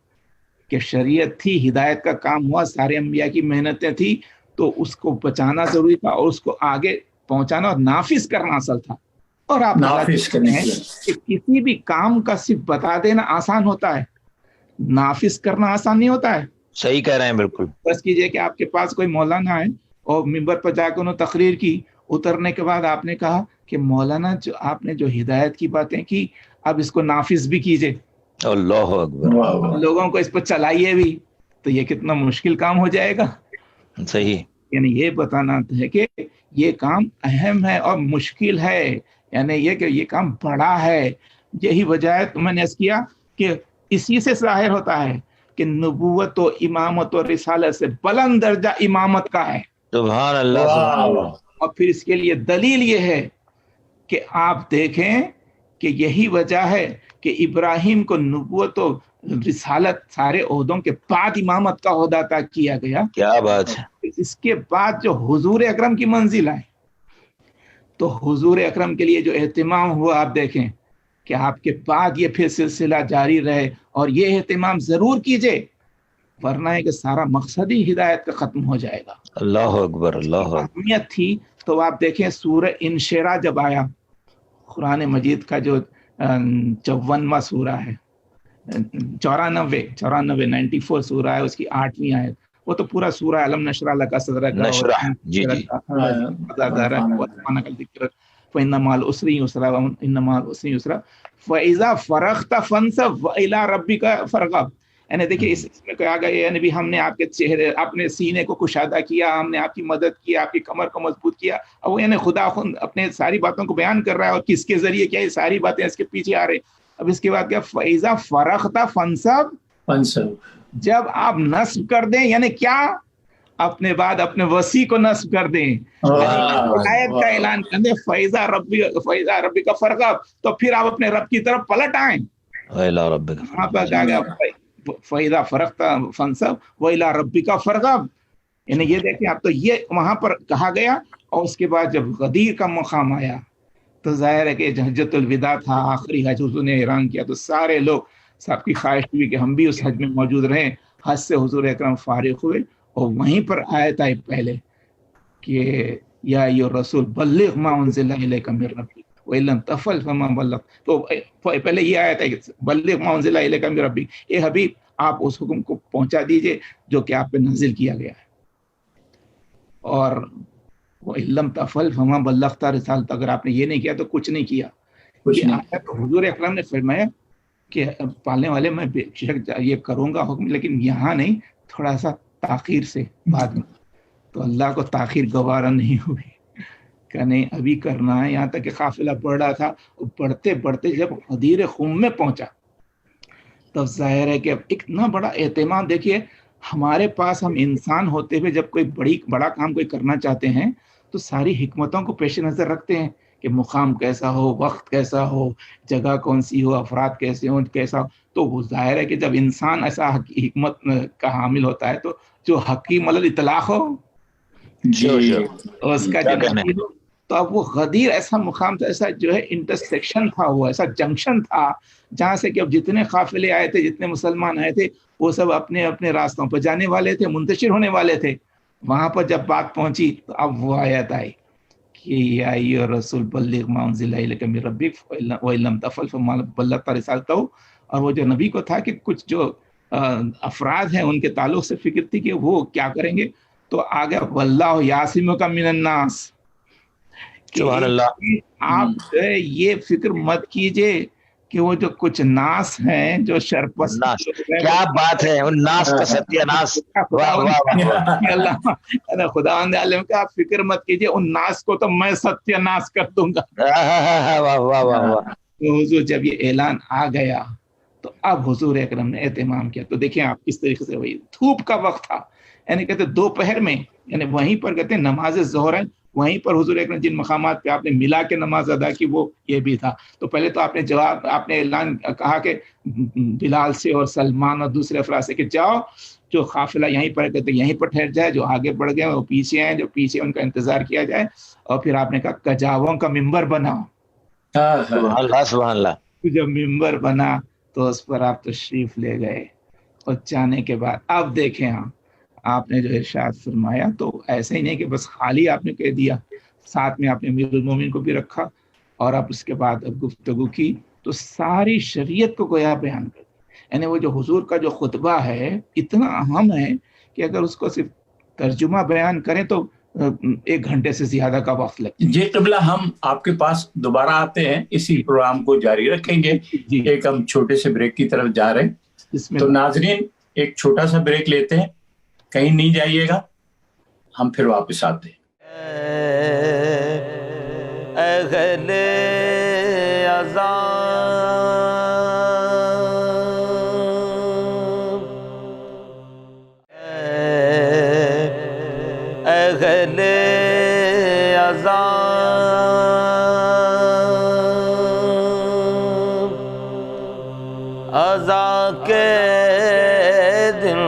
کہ شریعت تھی، ہدایت کا کام ہوا، سارے انبیاء کی محنتیں تھی، تو اس کو بچانا ضروری تھا اور اس کو آگے پہنچانا اور نافذ کرنا اصل تھا. اور آپ نافذ کریں کہ کسی بھی کام کا صرف بتا دینا آسان ہوتا ہے، نافذ کرنا آسان نہیں ہوتا ہے. صحیح کہہ رہے ہیں بالکل. بس کیجئے کہ آپ کے پاس کوئی مولانا ہے اور ممبر پر جا کے انہوں تقریر کی، اترنے کے بعد آپ نے کہا کہ مولانا جو آپ نے جو ہدایت کی باتیں کی اب اس کو نافذ بھی کیجئے. اللہ اکبر. لوگوں کو اس پر چلائیے بھی، تو یہ کتنا مشکل کام ہو جائے گا. صحیح. یعنی یہ بتانا ہے کہ یہ کام اہم ہے اور مشکل ہے، یعنی یہ کہ یہ کام بڑا ہے. یہی وجہ ہے تو میں نے اس کیا کہ اسی سے ظاہر ہوتا ہے کہ نبوت و امامت و رسالت سے بلند درجہ امامت کا ہے. سبحان اللہ سبحان اللہ. اور پھر اس کے لیے دلیل یہ ہے کہ آپ دیکھیں کہ یہی وجہ ہے کہ ابراہیم کو نبوت و رسالت سارے عہدوں کے بعد امامت کا عہدہ عطا کیا گیا. کیا بات ہے. اس کے بعد جو حضور اکرم کی منزل آئے تو حضور اکرم کے لیے جو اہتمام ہوا آپ دیکھیں کہ آپ کے بعد یہ پھر سلسلہ جاری رہے، اور یہ اہتمام ضرور کیجئے، ورنہ ہے کہ سارا مقصد ہی ہدایت کا ختم ہو جائے گا۔ اللہ اکبر، اللہ اکبر۔ اہمیت تھی تو آپ دیکھیں سورہ انشراح جب آیا، قرآن مجید کا جو 54واں سورہ ہے، 94 سورہ ہے، اس کی 8ویں آیت، وہ تو پورا سورہ علم نشرح لک صدرک نشرح، جی جی، فإن مع العسر یسرا وإن مع العسر یسرا فإذا فرغت فانصب وإلی ربک فارغب۔ یعنی دیکھیے اس میں کہا گیا یعنی بھی ہم نے آپ کے چہرے، اپنے سینے کو کشادہ کیا، ہم نے آپ کی مدد کی، آپ کی کمر کو مضبوط کیا۔ اب وہ یعنی خدا خود اپنے ساری باتوں کو بیان کر رہا ہے، اور کس کے ذریعے کیا، یہ ساری باتیں اس کے پیچھے آ رہی۔ اب اس کے بعد کیا، فإذا فرغت فانصب، جب آپ نصب کر دیں، یعنی کیا، اپنے بعد اپنے وسیع کو نصب کر دیں، آیت کا اعلان کر دیں، فإذا ربک فارغب، تو پھر آپ اپنے رب کی طرف پلٹ آئیں۔ وإلی ربک، وہاں پر کہا گیا فإذا فرغت فانصب وإلی ربک فارغب، یعنی یہ دیکھیں آپ، تو یہ وہاں پر کہا گیا۔ اور اس کے بعد جب غدیر کا مقام آیا تو ظاہر ہے کہ حجۃ الوداع تھا، آخری حج حضور نے اعلان کیا، تو سارے لوگ، سب کی خواہش ہوئی کہ ہم بھی اس حج میں موجود رہیں۔ حج سے حضور اکرم فارغ ہوئے، اور وہیں پر آیت آئی پہلے کہ یا ایھا الرسول بلغ ما انزل الیک من ربک وإن لم تفعل فما بلغت، تو پہلے یہ آیت ہے کہ بلغ ما انزل الیک من ربک، اے حبیب آپ اس حکم کو پہنچا دیجئے جو کہ آپ پہ نازل کیا گیا ہے، اور وإن لم تفعل فما بلغت رسالت، اگر آپ نے یہ نہیں کیا تو کچھ نہیں کیا۔ یہ آیت حضور اکرم نے فرمایا کہ پالنے والے میں بے شک یہ کروں گا حکم، لیکن یہاں نہیں، تھوڑا سا تاخیر سے بعد میں۔ تو اللہ کو تاخیر گوارا نہیں ہوئی کہ نہیں ابھی کرنا ہے، یہاں تک کہ قافلہ بڑھ رہا تھا، بڑھتے بڑھتے جب غدیر خم میں پہنچا تب ظاہر ہے کہ اب اتنا بڑا اہتمام، دیکھیے ہمارے پاس، ہم انسان ہوتے ہوئے جب کوئی بڑا کام کوئی کرنا چاہتے ہیں تو ساری حکمتوں کو پیش نظر رکھتے ہیں کہ مقام کیسا ہو، وقت کیسا ہو، جگہ کون سی ہو، افراد کیسے ہوں، کیسا، تو وہ ظاہر ہے کہ جب انسان ایسا حکمت کا حامل ہوتا ہے تو جو حکیم الاطلاق ہو جی اس کا جو نبی ہو، تو اب وہ غدیر ایسا مقام تھا، ایسا جو ہے انٹرسیکشن تھا، وہ ایسا جنکشن تھا جہاں سے کہ اب جتنے قافلے آئے تھے، جتنے مسلمان آئے تھے، وہ سب اپنے اپنے راستوں پہ جانے والے تھے، منتشر ہونے والے تھے۔ وہاں پر جب بات پہنچی تو اب وہ آیت آئی کہ یا ایھا الرسول بلغ ما انزل الیک من ربک وإن لم تفعل فما بلغت رسالتہ، اور وہ جو نبی کو تھا کہ کچھ جو افراد ہیں ان کے تعلق سے فکر تھی کہ وہ کیا کریں گے، تو آگے واللہ یعصمک من الناس، سبحان اللہ۔ آپ یہ فکر مت کیجئے کہ وہ جو کچھ ناس ہیں جو شرپست، کیا بات ہے، ان ناس کا ستیہ ناس، واہ واہ، خداوند عالم کا آپ فکر مت کیجئے، ان ناس کو تو میں ستیہ ناس کر دوں گا۔ واہ واہ واہ۔ تو حضور جب یہ اعلان آ گیا تو اب حضور اکرم نے اہتمام کیا۔ تو دیکھیں آپ کس طریقے سے، وہی دھوپ کا وقت تھا، یعنی کہتے دوپہر میں، یعنی وہیں پر کہتے ہیں نماز ظہر ہے، وہیں پر حضور اکرم جن مقامات پہ آپ نے ملا کے نماز ادا کی وہ یہ بھی تھا۔ تو پہلے تو آپ نے اعلان کہا کہ بلال سے اور سلمان اور دوسرے افراد سے کہ جاؤ، جو قافلہ یہیں پر کہتے یہیں پر ٹھہر جائے، جو آگے بڑھ گئے وہ پیچھے ہیں، جو پیچھے ان کا انتظار کیا جائے۔ اور پھر آپ نے کہا کجاووں کا ممبر بناؤ، سبحان اللہ، سبحان اللہ۔ جب ممبر بنا تو اس پر آپ تشریف لے گئے، اور جانے کے بعد اب دیکھیں آپ نے جو ارشاد فرمایا تو ایسے ہی نہیں کہ بس خالی آپ نے کہہ دیا، ساتھ میں آپ نے امیر المومنین کو بھی رکھا، اور اب اس کے بعد اب گفتگو کی تو ساری شریعت کو گویا بیان کر دی۔ یعنی وہ جو حضور کا جو خطبہ ہے اتنا اہم ہے کہ اگر اس کو صرف ترجمہ بیان کریں تو 1 گھنٹے سے زیادہ کا وقت لگتا ہے۔ جی قبلہ، ہم آپ کے پاس دوبارہ آتے ہیں، اسی پروگرام کو جاری رکھیں گے۔ ایک ہم چھوٹے سے بریک کی طرف جا رہے ہیں، تو ناظرین ایک چھوٹا سا بریک لیتے ہیں، کہیں نہیں جائیے گا، ہم پھر واپس آتے ہیں۔ اہل عذاب اہل عذاب عذا کے دن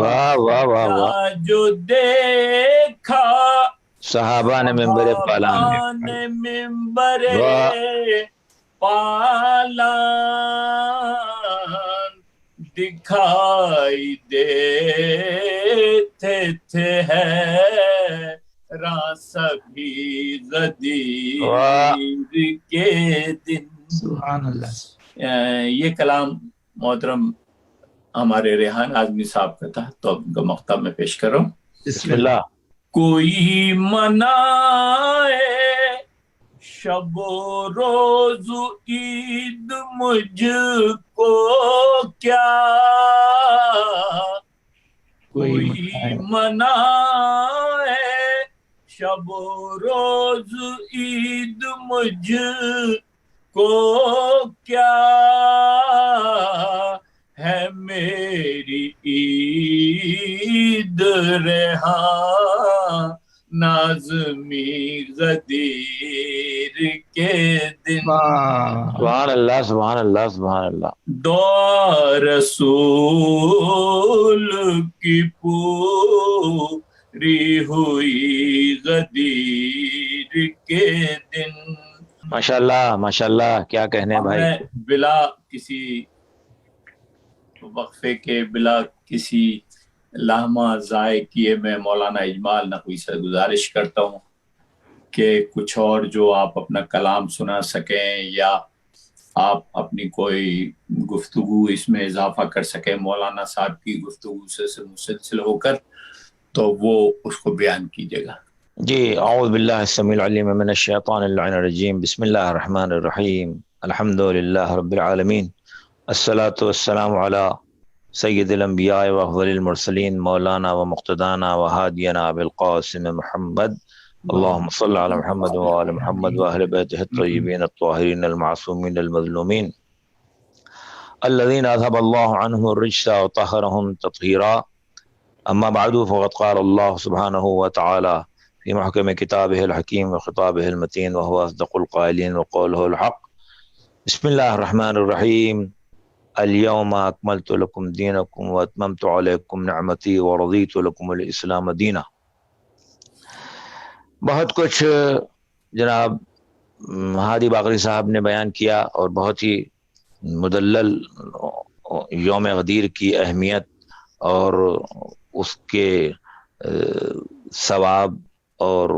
واہ واہ واہ واہ. جو دیکھا صحابہ نے ممبر پالان نے ممبر واہ. پالان دکھائی دیتے تھے ہے سبھی غدیر کے دن. سبحان اللہ. یہ کلام محترم ہمارے ریحان اعظمی صاحب کا تھا، تو اب کا مقطع میں پیش کر رہا ہوں. بسم اللہ. کوئی منائے شب و روز عید مجھ کو کیا، کوئی منائے شب و روز عید مجھ کو کیا، ہے میری عید ریحان نازمی غدیر کے دن. سبحان اللہ سبحان اللہ سبحان اللہ. دعا رسول کی پوری ہوئی غدیر کے دن. ماشاءاللہ ماشاءاللہ، کیا کہنے بھائی. بلا کسی وقفے کے، بلا کسی لمحہ ضائع کیے، میں مولانا اجمال نقوی سے گزارش کرتا ہوں کہ کچھ اور جو آپ اپنا کلام سنا سکیں یا آپ اپنی کوئی گفتگو اس میں اضافہ کر سکیں مولانا صاحب کی گفتگو سے مسلسل ہو کر، تو وہ اس کو بیان کیجیے گا. جی، اعوذ باللہ السمیع العلیم من الشیطان اللعین الرجیم. بسم اللہ الرحمن الرحیم. الحمد للہ رب العالمین، الصلاۃ والسلام علی سید الانبیاء و افضل المرسلین، مولانا و مقتدانا و ہادینا ابی القاسم محمد. اللہم صل علی محمد و آل محمد و اہل بیتہ الطیبین الطاہرین المعصومین المظلومین الذین اذهب اللہ عنہم الرجس وطہرہم تطہیرا. اما بعد فقد قال اللہ سبحانہ وتعالی في محكم كتابه الحكيم وخطابه المتين وهو أصدق القائلين وقوله الحق. بسم الله الرحمن الرحيم. اليوم أكملت لكم دينكم وأتممت عليكم نعمتي ورضيت لكم الإسلام دينا. بہت کچھ جناب ہادی باقری صاحب نے بیان کیا، اور بہت ہی مدلل یوم غدیر کی اہمیت اور اس کے ثواب اور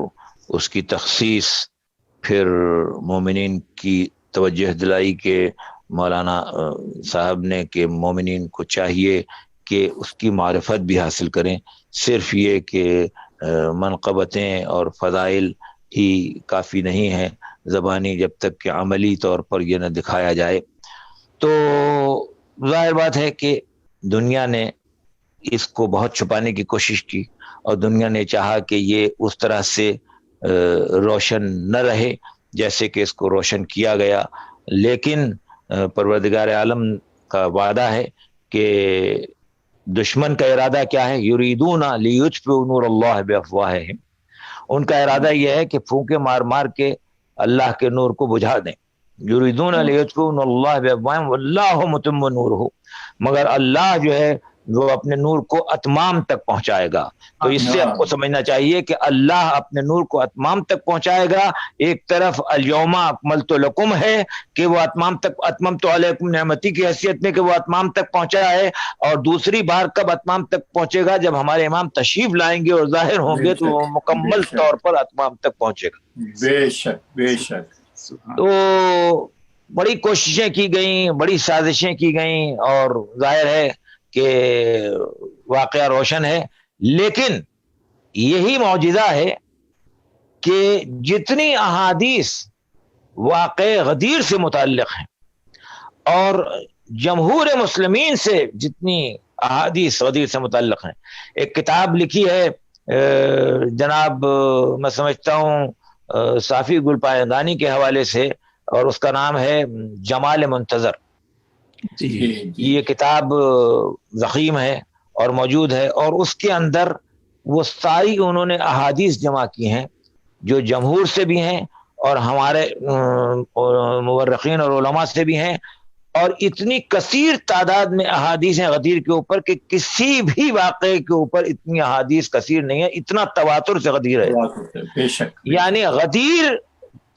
اس کی تخصیص، پھر مومنین کی توجہ دلائی کہ مولانا صاحب نے کہ مومنین کو چاہیے کہ اس کی معرفت بھی حاصل کریں. صرف یہ کہ منقبتیں اور فضائل ہی کافی نہیں ہیں زبانی، جب تک کہ عملی طور پر یہ نہ دکھایا جائے. تو ظاہر بات ہے کہ دنیا نے اس کو بہت چھپانے کی کوشش کی، اور دنیا نے چاہا کہ یہ اس طرح سے روشن نہ رہے جیسے کہ اس کو روشن کیا گیا. لیکن پروردگار عالم کا وعدہ ہے کہ دشمن کا ارادہ کیا ہے؟ یریدون لیطفئوا نور اللہ بافواہہم. ان کا ارادہ یہ ہے کہ پھونکے مار مار کے اللہ کے نور کو بجھا دیں. یریدون لیطفئوا نور اللہ بافواہہم واللہ متم نورہ. مگر اللہ جو ہے وہ اپنے نور کو اتمام تک پہنچائے گا. تو اس سے آپ کو سمجھنا چاہیے کہ اللہ اپنے نور کو اتمام تک پہنچائے گا. ایک طرف الیوم اکملت لکم ہے کہ وہ اتمام تک، اتممت علیکم نعمتی کی حیثیت میں کہ وہ اتمام تک پہنچا ہے، اور دوسری بار کب اتمام تک پہنچے گا؟ جب ہمارے امام تشریف لائیں گے اور ظاہر ہوں گے تو وہ مکمل طور پر اتمام تک پہنچے گا. بے شک بے شک. تو بڑی کوششیں کی گئیں، بڑی سازشیں کی گئیں، اور ظاہر ہے کہ واقعہ روشن ہے. لیکن یہی معجزہ ہے کہ جتنی احادیث واقع غدیر سے متعلق ہیں اور جمہور مسلمین سے جتنی احادیث غدیر سے متعلق ہیں، ایک کتاب لکھی ہے جناب میں سمجھتا ہوں صافی گل پائندانی کے حوالے سے، اور اس کا نام ہے جمال منتظر. یہ کتاب ضخیم ہے اور موجود ہے، اور اس کے اندر وہ ساری انہوں نے احادیث جمع کی ہیں جو جمہور سے بھی ہیں اور ہمارے مورخین اور علماء سے بھی ہیں، اور اتنی کثیر تعداد میں احادیث ہیں غدیر کے اوپر کہ کسی بھی واقعے کے اوپر اتنی احادیث کثیر نہیں ہے، اتنا تواتر سے غدیر ہے. بے شک. یعنی غدیر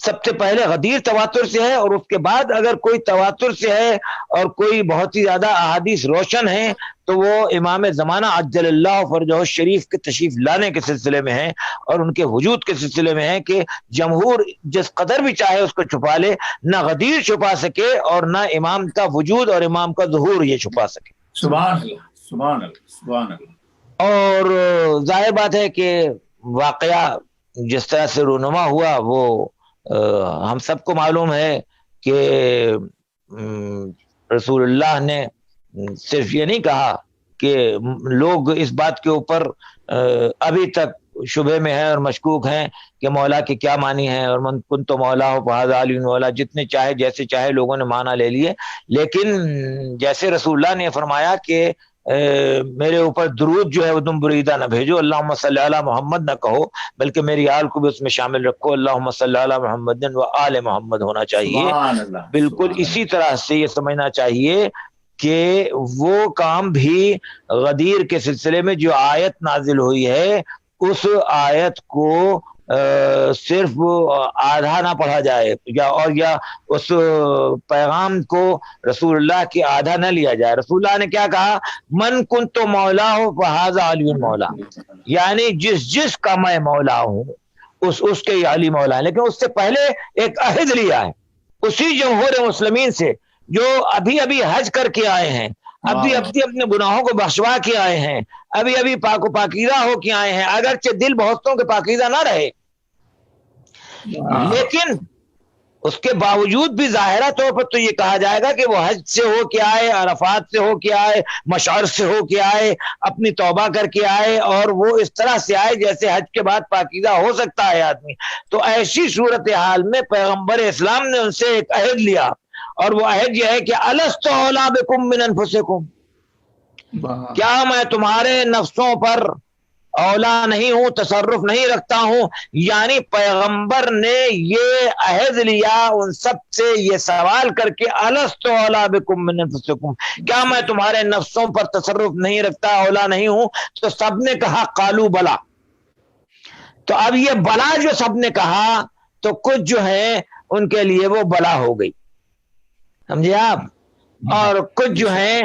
سب سے پہلے غدیر تواتر سے ہے، اور اس کے بعد اگر کوئی تواتر سے ہے اور کوئی بہت ہی زیادہ احادیث روشن ہے تو وہ امام زمانہ عجل اللہ فرجہ الشریف کے تشریف لانے کے سلسلے میں ہے، اور ان کے وجود کے سلسلے میں ہے کہ جمہور جس قدر بھی چاہے اس کو چھپا لے، نہ غدیر چھپا سکے اور نہ امام کا وجود اور امام کا ظہور یہ چھپا سکے. سبحان اللہ، سبحان اللہ، سبحان اللہ. اور ظاہر بات ہے کہ واقعہ جس طرح سے رونما ہوا وہ ہم سب کو معلوم ہے کہ رسول اللہ نے صرف یہ نہیں کہا کہ لوگ اس بات کے اوپر ابھی تک شبہ میں ہیں اور مشکوک ہیں کہ مولا کے کیا معنی ہیں، اور من کن تو مولا ہو فہذا علی مولا، جتنے چاہے جیسے چاہے لوگوں نے معنی لے لیے. لیکن جیسے رسول اللہ نے فرمایا کہ میرے اوپر درود جو ہے وہ تم بریدہ نہ بھیجو، اللہم صلی علی محمد نہ کہو، بلکہ میری آل کو بھی اس میں شامل رکھو، اللہم صلی علی محمد و آل محمد ہونا چاہیے. بالکل اسی طرح سے یہ سمجھنا چاہیے کہ وہ کام بھی غدیر کے سلسلے میں جو آیت نازل ہوئی ہے اس آیت کو صرف آدھا نہ پڑھا جائے، یا اس پیغام کو رسول اللہ کی آدھا نہ لیا جائے. رسول اللہ نے کیا کہا؟ من کن تو مولا ہو فہذا علی مولا، یعنی جس کا میں مولا ہوں اس کے علی مولا ہے. لیکن اس سے پہلے ایک عہد لیا ہے اسی جمہور مسلمین سے جو ابھی حج کر کے آئے ہیں، ابھی اپنے گناہوں کو بخشوا کے آئے ہیں، ابھی پاک و پاکیزہ ہو کے آئے ہیں، اگرچہ دل بہتوں کے پاکیزہ نہ رہے لیکن اس کے باوجود بھی ظاہرہ طور پر تو یہ کہا جائے گا کہ وہ حج سے ہو کے آئے، عرفات سے ہو کے آئے، مشعر سے ہو کے آئے، اپنی توبہ کر کے آئے، اور وہ اس طرح سے آئے جیسے حج کے بعد پاکیزہ ہو سکتا ہے آدمی. تو ایسی صورتحال میں پیغمبر اسلام نے ان سے ایک عہد لیا، اور وہ عہد یہ ہے کہ الست اولی بکم من انفسکم، کیا میں تمہارے نفسوں پر اولا نہیں ہوں، تصرف نہیں رکھتا ہوں. یعنی پیغمبر نے یہ عہد لیا ان سب سے یہ سوال کر کے الست اولی بکم من انفسکم، کیا میں تمہارے نفسوں پر تصرف نہیں رکھتا، اولا نہیں ہوں؟ تو سب نے کہا قالو بلا. تو اب یہ بلا جو سب نے کہا تو کچھ جو ہے ان کے لیے وہ بلا ہو گئی، سمجھے آپ، اور کچھ جو ہیں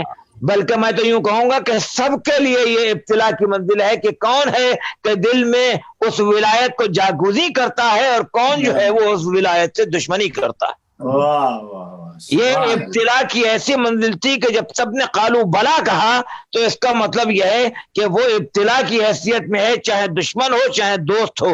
بلکہ میں تو یوں کہوں گا کہ سب کے لیے یہ ابتلا کی منزل ہے کہ کون ہے کہ دل میں اس ولایت کو جاگوزی کرتا ہے اور کون جو ہے وہ اس ولایت سے دشمنی کرتا ہے. یہ ابتلا کی ایسی منزل تھی کہ جب سب نے قالو بلا کہا تو اس کا مطلب یہ ہے کہ وہ ابتلا کی حیثیت میں ہے، چاہے دشمن ہو چاہے دوست ہو.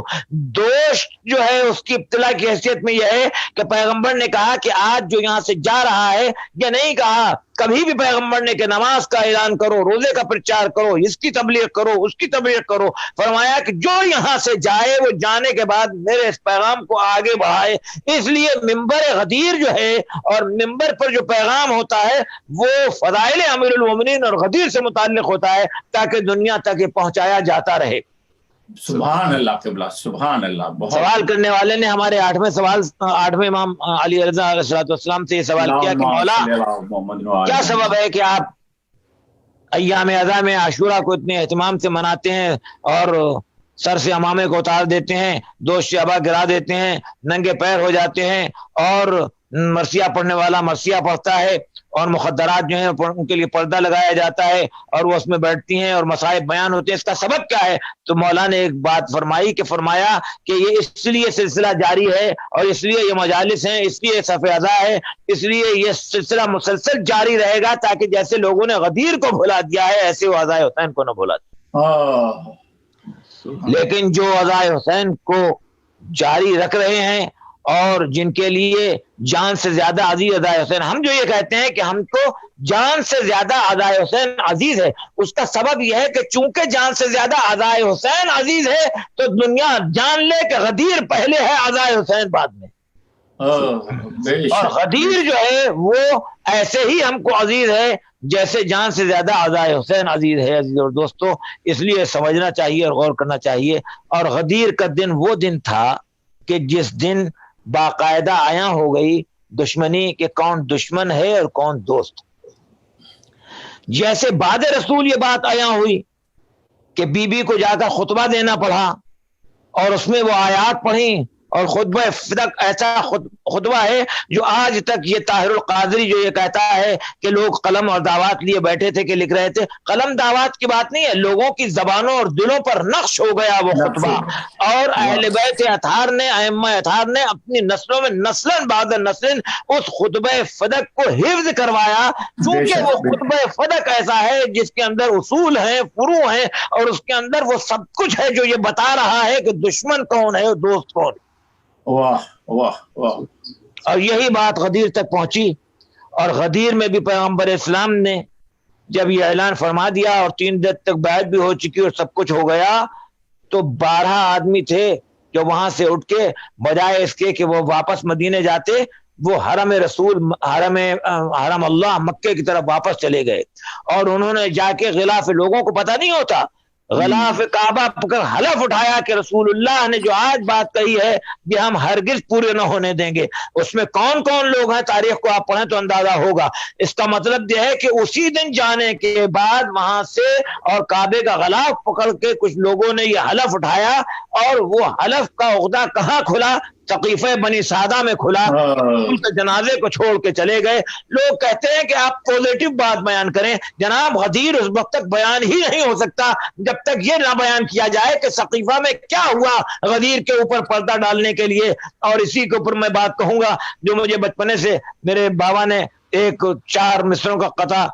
دوست جو ہے اس کی ابتلا کی حیثیت میں یہ ہے کہ پیغمبر نے کہا کہ آج جو یہاں سے جا رہا ہے، یہ نہیں کہا کبھی بھی پیغمبر نے کہ نماز کا اعلان کرو، روزے کا پرچار کرو، اس کی تبلیغ کرو، اس کی تبلیغ کرو. فرمایا کہ جو یہاں سے جائے وہ جانے کے بعد میرے اس پیغام کو آگے بڑھائے. اس لیے ممبر غدیر جو ہے اور ممبر پر جو پیغام ہوتا ہے وہ فضائل امیر المومنین اور غدیر سے متعلق ہوتا ہے تاکہ دنیا تک یہ پہنچایا جاتا رہے. سبحان اللہ قبلہ، سبحان اللہ. سوال کرنے والے نے ہمارے 8ویں امام علی رضا علیہ السلام سے یہ سوال کیا کہ مولا کیا سبب ہے کہ آپ ایام اعظم میں عاشورہ کو اتنے اہتمام سے مناتے ہیں اور سر سے امامے کو اتار دیتے ہیں، دوست شعبہ گرا دیتے ہیں، ننگے پیر ہو جاتے ہیں، اور مرثیہ پڑھنے والا مرثیہ پڑھتا ہے اور مخدرات جو ہیں ان کے لیے پردہ لگایا جاتا ہے اور وہ اس میں بیٹھتی ہیں اور مصائب بیان ہوتے ہیں، اس کا سبب کیا ہے؟ تو مولا نے ایک بات فرمائی کہ فرمایا کہ یہ اس لیے سلسلہ جاری ہے اور اس لیے یہ مجالس ہیں، اس لیے صف اعضاء ہے، اس لیے یہ سلسلہ مسلسل جاری رہے گا تاکہ جیسے لوگوں نے غدیر کو بھلا دیا ہے ایسے وہ عزائے حسین کو نہ بھلا دیا. لیکن جو عزائے حسین کو جاری رکھ رہے ہیں اور جن کے لیے جان سے زیادہ عزیز عزائے حسین، ہم جو یہ کہتے ہیں کہ ہم کو جان سے زیادہ عزائے حسین عزیز ہے، اس کا سبب یہ ہے کہ چونکہ جان سے زیادہ عزائے حسین عزیز ہے تو دنیا جان لے کہ غدیر پہلے ہے، عزائے حسین بعد میں. اور غدیر جو ہے وہ ایسے ہی ہم کو عزیز ہے جیسے جان سے زیادہ عزائے حسین عزیز ہے. عزیز اور دوستو، اس لیے سمجھنا چاہیے اور غور کرنا چاہیے. اور غدیر کا دن وہ دن تھا کہ جس دن باقاعدہ آیا ہو گئی دشمنی کہ کون دشمن ہے اور کون دوست. جیسے بعد رسول یہ بات آیا ہوئی کہ بی بی کو جا کر خطبہ دینا پڑا اور اس میں وہ آیات پڑھیں, اور خطبہ فدق ایسا خطبہ ہے جو آج تک یہ طاہر القادری جو یہ کہتا ہے کہ لوگ قلم اور دعوات لیے بیٹھے تھے کہ لکھ رہے تھے, قلم دعوات کی بات نہیں ہے, لوگوں کی زبانوں اور دلوں پر نقش ہو گیا وہ خطبہ. اور اہل بیت اطہار نے, ائمہ اطہار نے اپنی نسلوں میں نسلاً بعد نسل اس خطبہ فدق کو حفظ کروایا, چونکہ وہ خطبہ فدق ایسا ہے جس کے اندر اصول ہیں, فروع ہیں, اور اس کے اندر وہ سب کچھ ہے جو یہ بتا رہا ہے کہ دشمن کون ہے اور دوست کون. واہ واہ واہ. اور یہی بات غدیر تک پہنچی, اور غدیر میں بھی پیغمبر اسلام نے جب یہ اعلان فرما دیا اور 3 دن تک بیعت بھی ہو چکی اور سب کچھ ہو گیا, تو 12 آدمی تھے جو وہاں سے اٹھ کے بجائے اس کے کہ وہ واپس مدینے جاتے, وہ حرم رسول, حرم اللہ مکے کی طرف واپس چلے گئے, اور انہوں نے جا کے غلاف, لوگوں کو پتہ نہیں ہوتا, غلاف کعبہ پکڑ حلف اٹھایا کہ رسول اللہ نے جو آج بات کہی ہے یہ ہم ہرگز پورے نہ ہونے دیں گے. اس میں کون کون لوگ ہیں تاریخ کو آپ پڑھیں تو اندازہ ہوگا. اس کا مطلب یہ ہے کہ اسی دن جانے کے بعد وہاں سے اور کعبے کا غلاف پکڑ کے کچھ لوگوں نے یہ حلف اٹھایا, اور وہ حلف کا عقدہ کہاں کھلا؟ سقیفہ بنی سعدہ میں کھلا. ان کے جنازے کو چھوڑ کے چلے گئے. لوگ کہتے ہیں کہ آپ پوزیٹو بات بیان کریں. جناب غدیر اس وقت تک بیان ہی نہیں ہو سکتا جب تک یہ نہ بیان کیا جائے کہ سقیفہ میں کیا ہوا غدیر کے اوپر پردہ ڈالنے کے لیے. اور اسی کے اوپر میں بات کہوں گا جو مجھے بچپنے سے میرے بابا نے ایک 4 مصروں کا قطع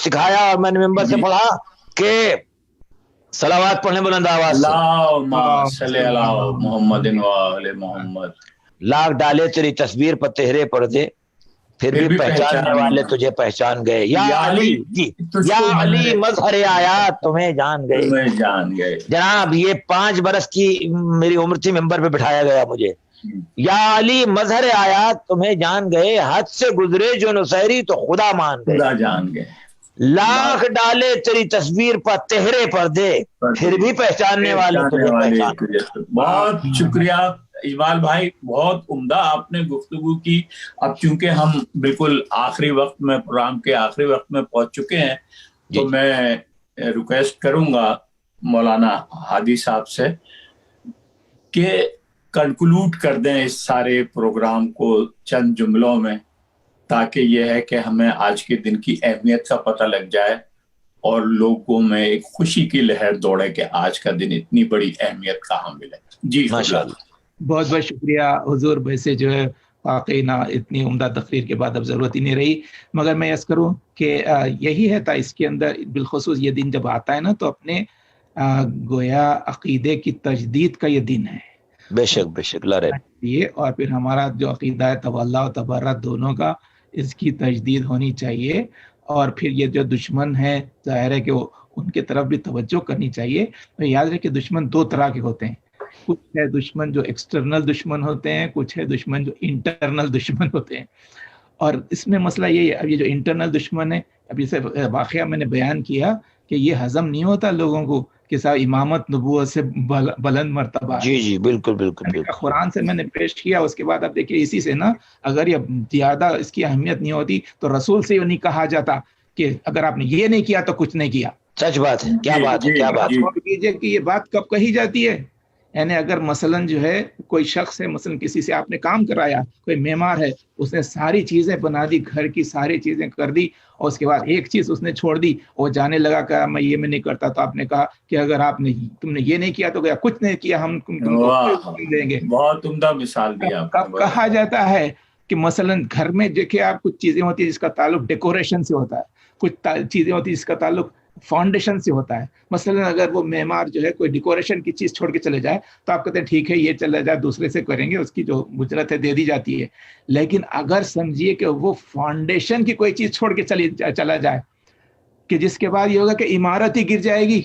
سکھایا اور میں نے ممبر سے پڑھا کہ صلوات پڑھنے بلند آواز سے, اللہم صلی علی محمد و آل محمد. لاکھ ڈالے تیری تصویر پر تہرے پردے, پھر بھی پہچاننے والے تجھے پہچان گئے. یا علی جی, یا علی مظہر آیات تمہیں جان گئے. جناب یہ 5 برس کی میری عمر تھی, ممبر پہ بٹھایا گیا مجھے. یا علی مظہر آیات تمہیں جان گئے, حد سے گزرے جو نصیری تو خدا مان گئے. خدا جان گئے. لاکھ ڈالے تیری تصویر پر تہرے پردے, پھر بھی پہچاننے والے تجھے پہچان. بہت شکریہ اجمال بھائی, بہت عمدہ آپ نے گفتگو کی. اب چونکہ ہم بالکل آخری وقت میں, پروگرام کے آخری وقت میں پہنچ چکے ہیں, تو میں ریکویسٹ کروں گا مولانا ہادی صاحب سے کہ کنکلوڈ کر دیں اس سارے پروگرام کو چند جملوں میں, تاکہ یہ ہے کہ ہمیں آج کے دن کی اہمیت کا پتہ لگ جائے اور لوگوں میں ایک خوشی کی لہر دوڑے کہ آج کا دن اتنی بڑی اہمیت کہاں ملے. جی ماشاءاللہ. بہت بہت شکریہ حضور. ویسے جو ہے واقعی نہ اتنی عمدہ تقریر کے بعد اب ضرورت ہی نہیں رہی, مگر میں یس کروں کہ یہی ہے تھا اس کے اندر بالخصوص یہ دن جب آتا ہے نا تو اپنے گویا عقیدے کی تجدید کا یہ دن ہے. بے شک بے شک لارے یہ, اور پھر ہمارا جو عقیدہ ہے تولا و تبرہ دونوں کا, اس کی تجدید ہونی چاہیے. اور پھر یہ جو دشمن ہے ظاہر ہے کہ ان کے طرف بھی توجہ کرنی چاہیے. تو یاد رکھیں دشمن 2 طرح کے ہوتے ہیں. کچھ ہے دشمن جو ایکسٹرنل دشمن ہوتے ہیں, کچھ ہے دشمن جو انٹرنل دشمن ہوتے ہیں. اور اس میں مسئلہ یہی ہے, اب یہ جو انٹرنل دشمن ہے, اب اسے واقعہ میں نے بیان کیا کہ یہ ہضم نہیں ہوتا لوگوں کو کہ صاحب امامت نبوت سے بلند مرتبہ. جی جی بالکل بالکل. قرآن سے میں نے پیش کیا, اس کے بعد اب دیکھیے اسی سے نا اگر یہ زیادہ اس کی اہمیت نہیں ہوتی تو رسول سے یہ نہیں کہا جاتا کہ اگر آپ نے یہ نہیں کیا تو کچھ نہیں کیا. سچ بات ہے. کیا بات ہے, کیا بات ہے. چھوڑ دیجیے کہ یہ بات کب کہی جاتی ہے. یعنی اگر مثلاً جو ہے کوئی شخص ہے, مثلاً کسی سے آپ نے کام کرایا, کوئی معمار ہے, اس نے ساری چیزیں بنا دی, گھر کی ساری چیزیں کر دی, اور اس کے بعد ایک چیز اس نے چھوڑ دی, وہ جانے لگا کہ میں یہ میں نہیں کرتا, تو آپ نے کہا کہ اگر تم نے یہ نہیں کیا تو گیا کچھ نہیں کیا, ہم تم کو دیں گے. بہت عمدہ مثال دیا. کب کہا جاتا ہے کہ مثلاً گھر میں دیکھیں آپ کچھ چیزیں ہوتی ہیں جس کا تعلق ڈیکوریشن سے ہوتا ہے, کچھ چیزیں ہوتی ہیں جس کا تعلق فاؤنڈیشن سے ہوتا ہے. مثلا اگر وہ معمار جو ہے کوئی ڈیکوریشن کی چیز چھوڑ کے چلے جائے تو آپ کہتے ہیں ٹھیک ہے یہ چلا جائے, دوسرے سے کریں گے, اس کی جو اجرت ہے دے دی جاتی ہے. لیکن اگر سمجھیے کہ وہ فاؤنڈیشن کی کوئی چیز چھوڑ کے چلا جائے کہ جس کے بعد یہ ہوگا کہ عمارت ہی گر جائے گی,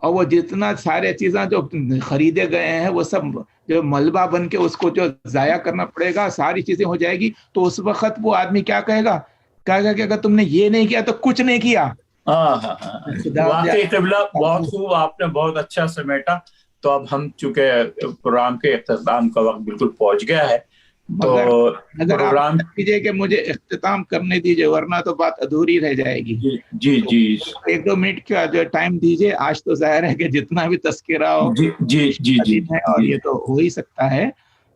اور وہ جتنا سارے چیزیں جو خریدے گئے ہیں وہ سب جو ملبہ بن کے اس کو جو ضائع کرنا پڑے گا, ساری چیزیں ہو جائے گی, تو اس وقت وہ آدمی کیا کہے گا کہ اگر تم نے یہ نہیں کیا تو کچھ نہیں کیا. واقعی قبلہ بہت خوب, آپ نے بہت اچھا سمیٹا. تو اب ہم چونکہ پروگرام کے اختتام کا وقت بالکل پہنچ گیا ہے, مگر تو اگر آپ پروگرام دیجیے کہ مجھے اختتام کرنے دیجیے ورنہ تو بات ادھوری رہ جائے گی. جی تو جی 1-2 منٹ کا جو ٹائم دیجیے. آج تو ظاہر ہے کہ جتنا بھی تذکرہ ہو جی جی جی جی ہے اور یہ تو ہو ہی سکتا ہے.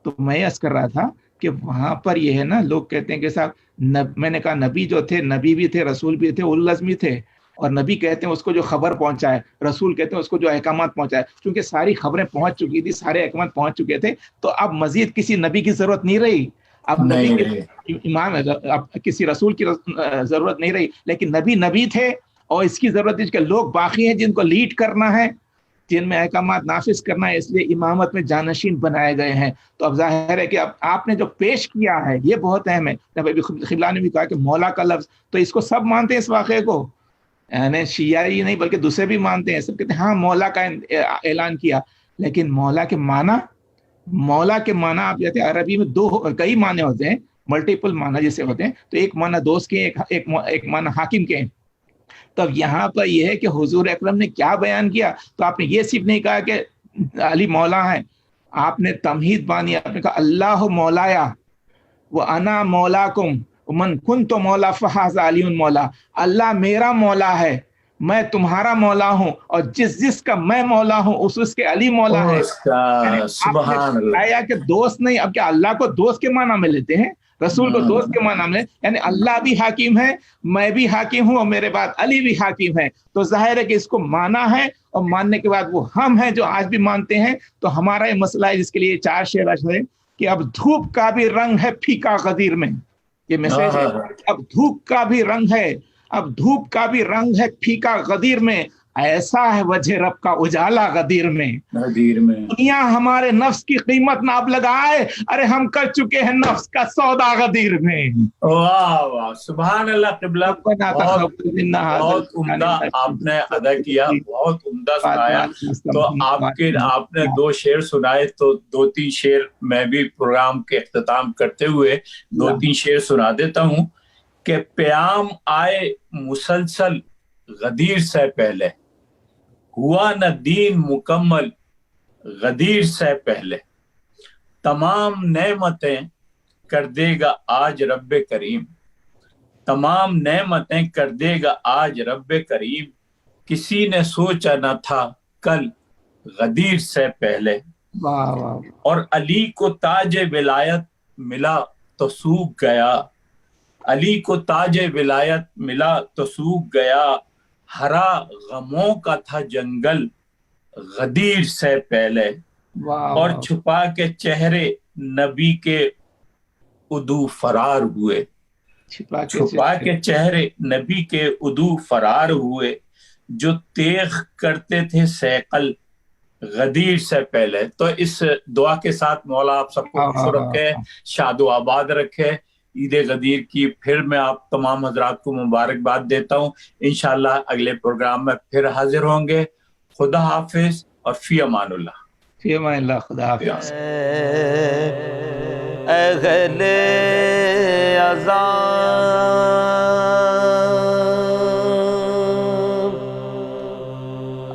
تو میں عرض کر رہا تھا کہ وہاں پر یہ ہے نا، لوگ کہتے ہیں کہ صاحب میں نے کہا نبی جو تھے، نبی بھی تھے، رسول بھی تھے، اولو العزم بھی تھے. اور نبی کہتے ہیں اس کو جو خبر پہنچائے، رسول کہتے ہیں اس کو جو احکامات پہنچائے. کیونکہ ساری خبریں پہنچ چکی تھی، سارے احکامات پہنچ چکے تھے، تو اب مزید کسی نبی کی ضرورت نہیں رہی. اب نبی کی امام اب کسی رسول کی ضرورت نہیں رہی. لیکن نبی تھے اور اس کی ضرورت ہے کہ لوگ باقی ہیں جن کو لیڈ کرنا ہے، جن میں احکامات نافذ کرنا ہے، اس لیے امامت میں جانشین بنائے گئے ہیں. تو اب ظاہر ہے کہ اب آپ نے جو پیش کیا ہے یہ بہت اہم ہے. نبی قبلہ نے بھی کہا کہ مولا کا لفظ، تو اس کو سب مانتے ہیں اس واقعے کو، یعنی شیعہ ہی نہیں بلکہ دوسرے بھی مانتے ہیں. سب کہتے ہیں ہاں مولا کا اعلان کیا. لیکن مولا کے معنی آپ کہتے ہیں عربی میں کئی معنی ہوتے ہیں، ملٹیپل معنی جیسے ہوتے ہیں. تو ایک معنی دوست کے، ایک معنی حاکم کے. تو اب یہاں پر یہ ہے کہ حضور اکرم نے کیا بیان کیا. تو آپ نے یہ صرف نہیں کہا کہ علی مولا ہے، آپ نے تمہید بانی. آپ نے کہا اللہ مولایا وانا مولاکم من کنت مولا فہذا علی مولا. اللہ میرا مولا ہے، میں تمہارا مولا ہوں، اور جس کا میں مولا ہوں اس کے علی مولا ہے. سبحان اللہ. کہ دوست نہیں. اب کیا اللہ کو دوست کے معنی میں لیتے ہیں، رسول کو دوست کے معنی میں؟ یعنی اللہ بھی حاکم ہے، میں بھی حاکم ہوں، اور میرے بعد علی بھی حاکم ہے. تو ظاہر ہے کہ اس کو مانا ہے، اور ماننے کے بعد وہ ہم ہیں جو آج بھی مانتے ہیں. تو ہمارا یہ مسئلہ ہے جس کے لیے 4 شعر ہے کہ اب دھوپ کا بھی رنگ ہے پھیکا غدیر میں. یہ میسج ہے. اب دھوپ کا بھی رنگ ہے، اب دھوپ کا بھی رنگ ہے پھیکا غدیر میں، ایسا ہے وجہ رب کا اجالا غدیر میں. دنیا ہمارے نفس کی قیمت نہ اب لگائے، ارے ہم کر چکے ہیں نفس کا سودا غدیر میں. واہ واہ، سبحان اللہ. قبلہ بہت عمدہ آپ نے ادا کیا، بہت عمدہ سنایا. تو آپ نے 2 شعر سنائے، تو 2-3 شعر میں بھی پروگرام کے اختتام کرتے ہوئے 2-3 شعر سنا دیتا ہوں. کہ پیام آئے مسلسل غدیر سے پہلے، ہوا نہ دین مکمل غدیر سے پہلے، تمام نعمتیں کر دے گا آج رب کریم، تمام نعمتیں کر دے گا آج رب کریم، کسی نے سوچا نہ تھا کل غدیر سے پہلے. اور علی کو تاج ولایت ملا تو سوکھ گیا، علی کو تاج ولایت ملا تو سوکھ گیا، ہرا غموں کا تھا جنگل غدیر سے پہلے. اور چھپا کے چہرے نبی کے ادو فرار ہوئے، چھپا کے چہرے نبی کے ادو فرار ہوئے، جو تیغ کرتے تھے سیقل غدیر سے پہلے. تو اس دعا کے ساتھ مولا آپ سب کو خوش رکھے، شاد و آباد رکھے. عید غدیر کی پھر میں آپ تمام حضرات کو مبارکباد دیتا ہوں. انشاءاللہ اگلے پروگرام میں پھر حاضر ہوں گے. خدا حافظ اور فی امان اللہ. فی امان اللہ. خدا حافظ. اہل اذان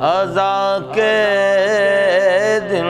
اذان کے دن